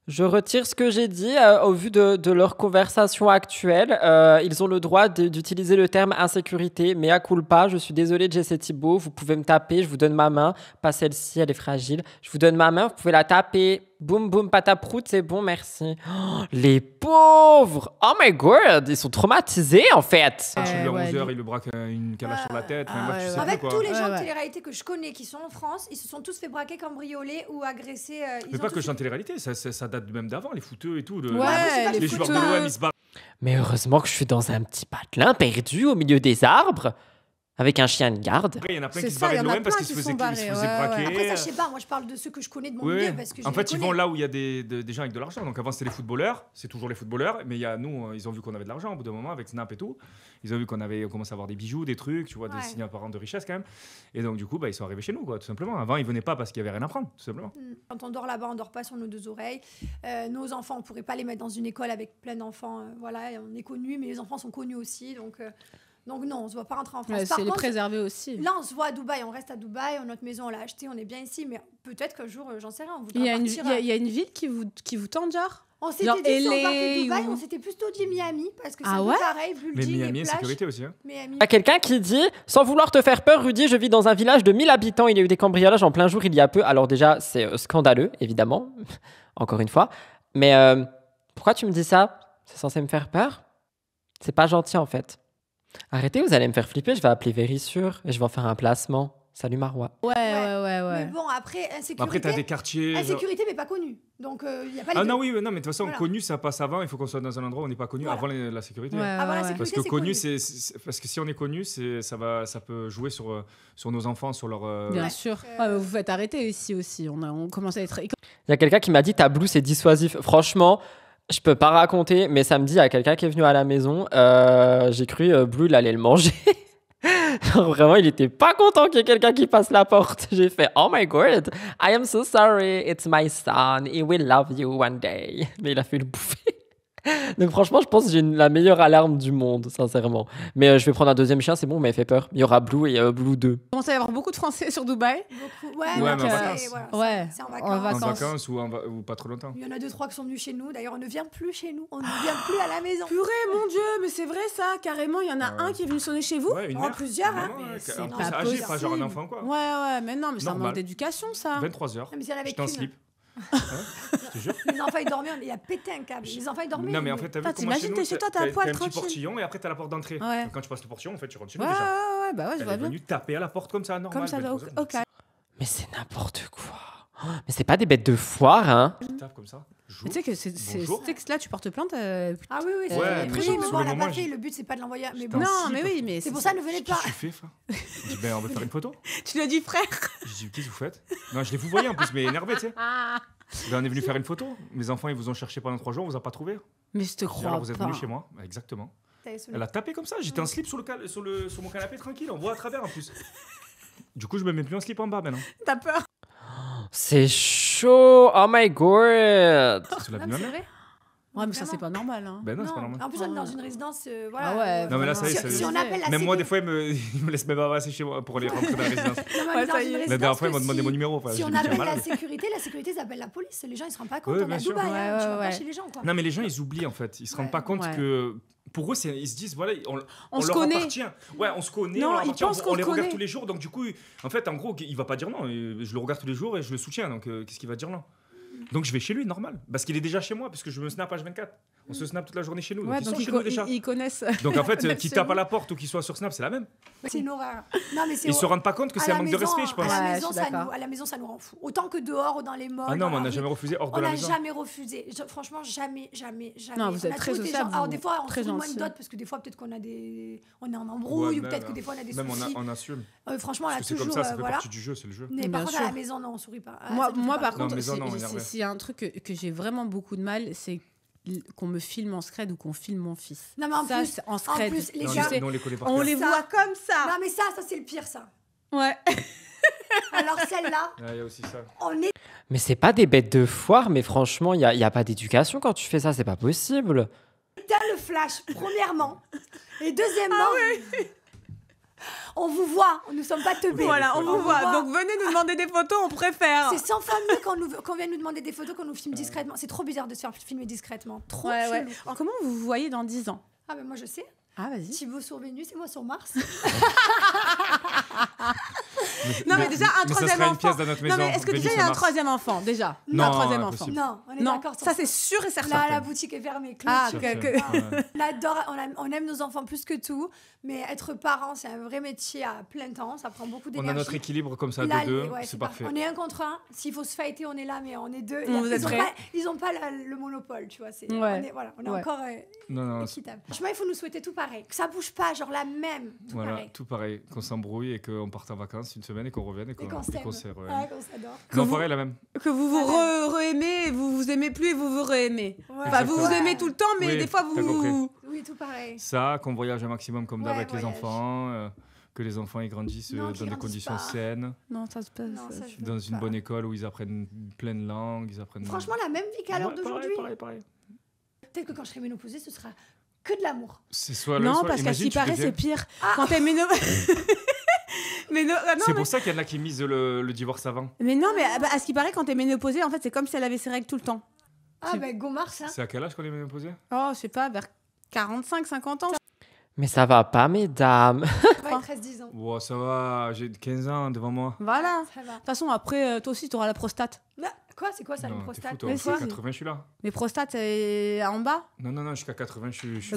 Je retire ce que j'ai dit au vu de leur conversation actuelle. Ils ont le droit d'utiliser le terme insécurité. Mea culpa, je suis désolée, Jessé Thibault. Vous pouvez me taper, je vous donne ma main. Pas celle-ci, elle est fragile. Je vous donne ma main, vous pouvez la taper. Boum, boum, pataproute, c'est bon, merci. Oh, les pauvres! Oh my god, ils sont traumatisés en fait. Chez lui à 11h, il le braque une calache sur la tête. En fait, tous les gens de télé-réalité que je connais qui sont en France, ils se sont tous fait braquer, cambrioler ou agresser. Mais pas que je en télé-réalité, ça date même d'avant, les footeux et tout. Les joueurs de l'OM, ils se barrent. Mais heureusement que je suis dans un petit patelin perdu au milieu des arbres. Avec un chien de garde. Après, il y en a plein qui se barraient de l'OM parce qu'ils se faisaient braquer. Après, ça, je sais pas. Moi, je parle de ceux que je connais de mon milieu. Parce que en fait, ils vont là où il y a des gens avec de l'argent. Donc avant, c'était les footballeurs. C'est toujours les footballeurs. Mais il y a nous, ils ont vu qu'on avait de l'argent au bout d'un moment avec Snap et tout. Ils ont vu qu'on avait commencé à avoir des bijoux, des trucs, tu vois, des signes apparents de richesse quand même. Et donc, du coup, ils sont arrivés chez nous, quoi, tout simplement. Avant, ils venaient pas parce qu'il y avait rien à prendre, tout simplement. Quand on dort là-bas, on dort pas sur nos deux oreilles. Nos enfants, on pourrait pas les mettre dans une école avec plein d'enfants. Voilà, on est connus, mais les enfants sont connus aussi. Donc non, on se voit pas rentrer en France. C'est les préserver aussi. Là, on se voit à Dubaï, on reste à Dubaï, notre maison, on l'a achetée, on est bien ici, mais peut-être qu'un jour, j'en sais rien, on voudra partir. Il y a une ville qui vous tente, genre on s'était dit, si on partait de Dubaï, on s'était plutôt dit Miami, parce que c'est pareil, building mais Miami, et plage. sécurité aussi. Hein. Il y a quelqu'un qui dit, sans vouloir te faire peur, Rudy, je vis dans un village de 1000 habitants, il y a eu des cambriolages en plein jour il y a peu. Alors déjà, c'est scandaleux, évidemment, encore une fois. Mais pourquoi tu me dis ça? C'est censé me faire peur? C'est pas gentil, en fait. Arrêtez, vous allez me faire flipper, je vais appeler Vérissure et je vais en faire un placement. Salut Marois. Ouais. Mais bon, après, insécurité. Après, t'as des quartiers. Insécurité, mais pas connu. Donc, il n'y a pas les deux. Non, oui, non, mais de toute façon, connu, ça passe avant. Il faut qu'on soit dans un endroit où on n'est pas connu avant la sécurité. Avant la sécurité, parce que connu, parce que si on est connu, ça peut jouer sur nos enfants, sur leur. Bien sûr. Vous faites arrêter ici aussi. On commence à être. Il y a quelqu'un qui m'a dit ta Blue, c'est dissuasif. Franchement. Je peux pas raconter, mais samedi, il y a quelqu'un qui est venu à la maison. J'ai cru Blue, il allait le manger. Vraiment, il était pas content qu'il y ait quelqu'un qui passe la porte. J'ai fait oh my god, I am so sorry, it's my son, he will love you one day. Mais il a fait le bouffer. Donc franchement, je pense que j'ai la meilleure alarme du monde, sincèrement. Mais je vais prendre un deuxième chien, c'est bon, mais il fait peur. Il y aura Blue et Blue 2. Il commence à y avoir beaucoup de Français sur Dubaï. Beaucoup. Mais en vacances. C'est en vacances. Ou pas trop longtemps. Il y en a 2-3 qui sont venus chez nous. D'ailleurs, on ne vient plus chez nous. On ne vient plus à la maison. Purée, mon Dieu, mais c'est vrai ça, carrément. Il y en a un qui est venu sonner chez vous. Ouais, plusieurs. C'est pas possible. Pas genre un enfant, quoi. Ouais, mais non, mais c'est un manque d'éducation, ça. 23h. Mais si elle avait j'étais en slip. Je te jure. Les enfants ils dormaient, il a pété un câble. Les enfants ils dormaient. Non mais en fait t'as vu comment chez nous, t'es chez toi, t'as un poil tranquille. Un petit portillon et après t'as la porte d'entrée. Ouais. Quand tu passes le portillon en fait tu rentres chez nous déjà. Ouais, je vois bien. Elle est venue taper à la porte comme ça normal. Comme ça, ok. Mais c'est n'importe quoi. Mais c'est pas des bêtes de foire, hein. Qui tape comme ça. Tu sais que là tu portes plainte. Ah oui, c'est vrai. Mais bon, on l'a pas fait. Le but c'est pas de l'envoyer. Mais bon. Non, mais oui, mais c'est pour ça ne venez pas. Qu'est-ce que tu fais, frère? Je dis on va faire une photo. Tu lui as dit frère. Je dis qu'est-ce que vous faites? Non, je l'ai vous voyez en plus, mais énervé, tu sais. On est venu faire une photo. Mes enfants, ils vous ont cherché pendant 3 jours, on vous a pas trouvé. Mais je te crois. Alors vous êtes venu chez moi, exactement. Elle a tapé comme ça. J'étais en slip sur mon canapé tranquille. On voit à travers en plus. Du coup, je me mets plus en slip en bas maintenant. T'as peur? C'est chaud. Oh my god. C'est la vie de ma mère. Ouais, mais ça, c'est pas normal. Hein. Ben non, c'est pas normal. En plus, on est dans une résidence. Voilà. Ah ouais, non, mais là, ça y est. Si on appelle la même moi, des fois, ils me laissent même passer chez moi pour aller rentrer dans la résidence. La dernière fois, ils m'ont demandé mon numéro. Si on appelle la sécurité, ça appelle la police. Les gens, ils se rendent pas compte. On est à Dubaï, tu vas pas chez les gens. Non, mais les gens, ils oublient en fait. Ils se rendent pas compte que. Pour eux, ils se disent, voilà, on se leur connaît. appartient. Ouais, on se connaît, non, on les regarde tous les jours. Donc, du coup, en fait, en gros, il va pas dire non. Je le regarde tous les jours et je le soutiens. Donc, qu'est-ce qu'il va dire non? Donc, je vais chez lui, normal. Parce qu'il est déjà chez moi, parce que je me snap H24. On se snap toute la journée chez nous. Ouais, donc ils connaissent. Donc, en fait, qu'ils tapent à la porte ou qu'ils soient sur Snap, c'est la même. C'est une horreur. Non, mais ils se rendent pas compte que c'est un manque de respect, je pense. À la maison, ça nous rend fou. Autant que dehors ou dans les malls. Ah non, mais on n'a jamais refusé hors de la maison. On n'a jamais refusé. Franchement, jamais. Non, vous êtes très sociable. Alors, des fois, on se moins une dot parce que des fois, peut-être qu'on est en embrouille ou peut-être que des fois, on a des soucis. Même on assume. Franchement, là, toujours. C'est comme ça, ça fait partie du jeu, c'est le jeu. Mais par contre, à la maison, non, on sourit pas. Moi, par contre, s'il y a un truc que j'ai vraiment beaucoup de mal, c'est qu'on me filme en scred ou qu'on filme mon fils. Non, mais en plus, les gars, on les voit comme ça. Non, mais ça c'est le pire, ça. Ouais. Alors celle-là, il y a aussi ça. Mais c'est pas des bêtes de foire, mais franchement, il y a pas d'éducation quand tu fais ça, c'est pas possible. T'as le flash, premièrement. Et deuxièmement, On vous voit, nous ne sommes pas teubés. Voilà, on vous voit. Donc venez nous demander des photos, on préfère. C'est 100 fois mieux qu'on vienne nous demander des photos, qu'on nous filme discrètement. C'est trop bizarre de se faire filmer discrètement. Trop chelou. Ouais. Alors, comment vous vous voyez dans 10 ans? Ah, mais moi je sais. Ah, vas-y. Thibaut sur Vénus et moi sur Mars. Non, mais déjà, un troisième enfant. Non, mais est-ce que déjà, il y a un troisième enfant? Déjà. Non, un troisième enfant. Non, on est d'accord. Ça, c'est sûr et certain. Là, la boutique est fermée. Ah, on adore, on aime nos enfants plus que tout. Mais être parent, c'est un vrai métier à plein temps. Ça prend beaucoup d'énergie. On a notre équilibre comme ça, là, de deux. Ouais, c'est parfait. On est un contre un. S'il faut se fighter, on est là, mais on est deux. Ils n'ont pas le monopole, tu vois. On est encore équitable. Franchement, il faut nous souhaiter tout pareil. Que ça bouge pas, genre la même. Tout pareil. Qu'on s'embrouille et qu'on parte en vacances une semaine et qu'on revienne et qu'on s'adore. Non, pareil, la même. Que vous vous re-aimez, vous vous aimez plus et vous vous re-aimez. Enfin, vous vous aimez tout le temps, mais des fois vous... Oui, tout pareil. Ça, qu'on voyage un maximum comme d'hab avec les enfants, que les enfants ils grandissent dans des conditions saines. Non, ça se passe. Dans une bonne école où ils apprennent plein de langues, ils apprennent... Franchement, la même vie qu'à l'heure d'aujourd'hui. Pareil. Peut-être que quand je serai ménopausée, ce sera que de l'amour. C'est soit non, parce qu'à ce qui paraît, c'est pire. Quand t'es ménopausée... c'est pour ça qu'il y en a qui misent le divorce avant. Mais non, mais à ce qui paraît, quand t'es ménopausée, en fait, c'est comme si elle avait ses règles tout le temps. Ah, bah, go Mars, hein. C'est à quel âge qu'on est ménopausée? Oh, je sais pas, vers 45, 50 ans. Mais ça va pas, mesdames. Ouais, 13-10 ans. Wow, ça va, j'ai 15 ans devant moi. Voilà. Ça va. De toute façon, après, toi aussi, t'auras la prostate. Quoi? C'est quoi ça, non, la prostate? fou, toi, jusqu'à 80, je suis là. Mais prostate, c'est en bas? Non, jusqu'à 80, je suis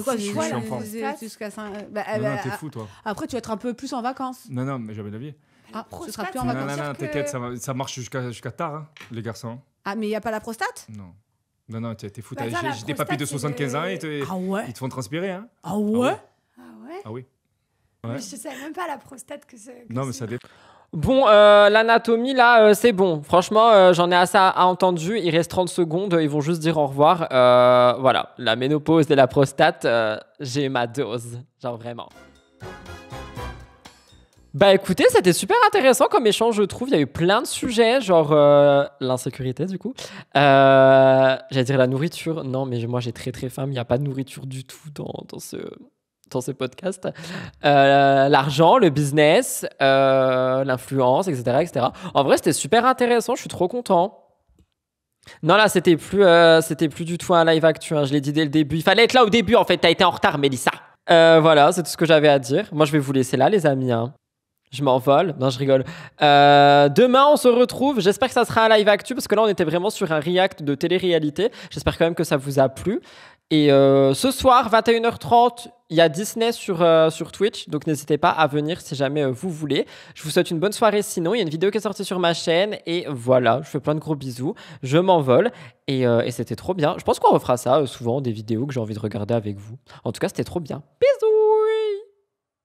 enfant. Jusqu'à 5... non, t'es fou, toi. Après, tu vas être un peu plus en vacances. Non, mais jamais de la vie. Ah, tu seras plus en vacances. Non, t'inquiète, ça marche jusqu'à tard, hein, les garçons. Ah, mais il n'y a pas la prostate? Non, t'es fou. J'ai des papis de 75 ans et ils te font transpirer, hein. Ah ouais? Ah oui. Mais je savais même pas la prostate que c'est. Non, mais ça dépend. Bon, l'anatomie, là, c'est bon. Franchement, j'en ai assez entendu. Il reste 30 secondes. Ils vont juste dire au revoir. Voilà, la ménopause et la prostate, j'ai ma dose. Genre, vraiment. Bah écoutez, c'était super intéressant comme échange, je trouve. Il y a eu plein de sujets, genre l'insécurité, du coup. J'allais dire la nourriture. Non, mais moi, j'ai très, très faim. Il n'y a pas de nourriture du tout dans ce podcast. L'argent, le business, l'influence, etc. En vrai, c'était super intéressant. Je suis trop content. Non, là, c'était plus du tout un live actu. Hein. Je l'ai dit dès le début. Il fallait être là au début, en fait. T'as été en retard, Mélissa. Voilà, c'est tout ce que j'avais à dire. Moi, je vais vous laisser là, les amis. Hein. Je m'envole. Non, je rigole. Demain, on se retrouve. J'espère que ça sera un live actu parce que là, on était vraiment sur un react de télé-réalité. J'espère quand même que ça vous a plu. Et ce soir, 21h30, il y a Disney sur Twitch. Donc, n'hésitez pas à venir si jamais vous voulez. Je vous souhaite une bonne soirée sinon. Il y a une vidéo qui est sortie sur ma chaîne. Et voilà, je fais plein de gros bisous. Je m'envole. Et c'était trop bien. Je pense qu'on refera ça souvent, des vidéos que j'ai envie de regarder avec vous. En tout cas, c'était trop bien. Bisous!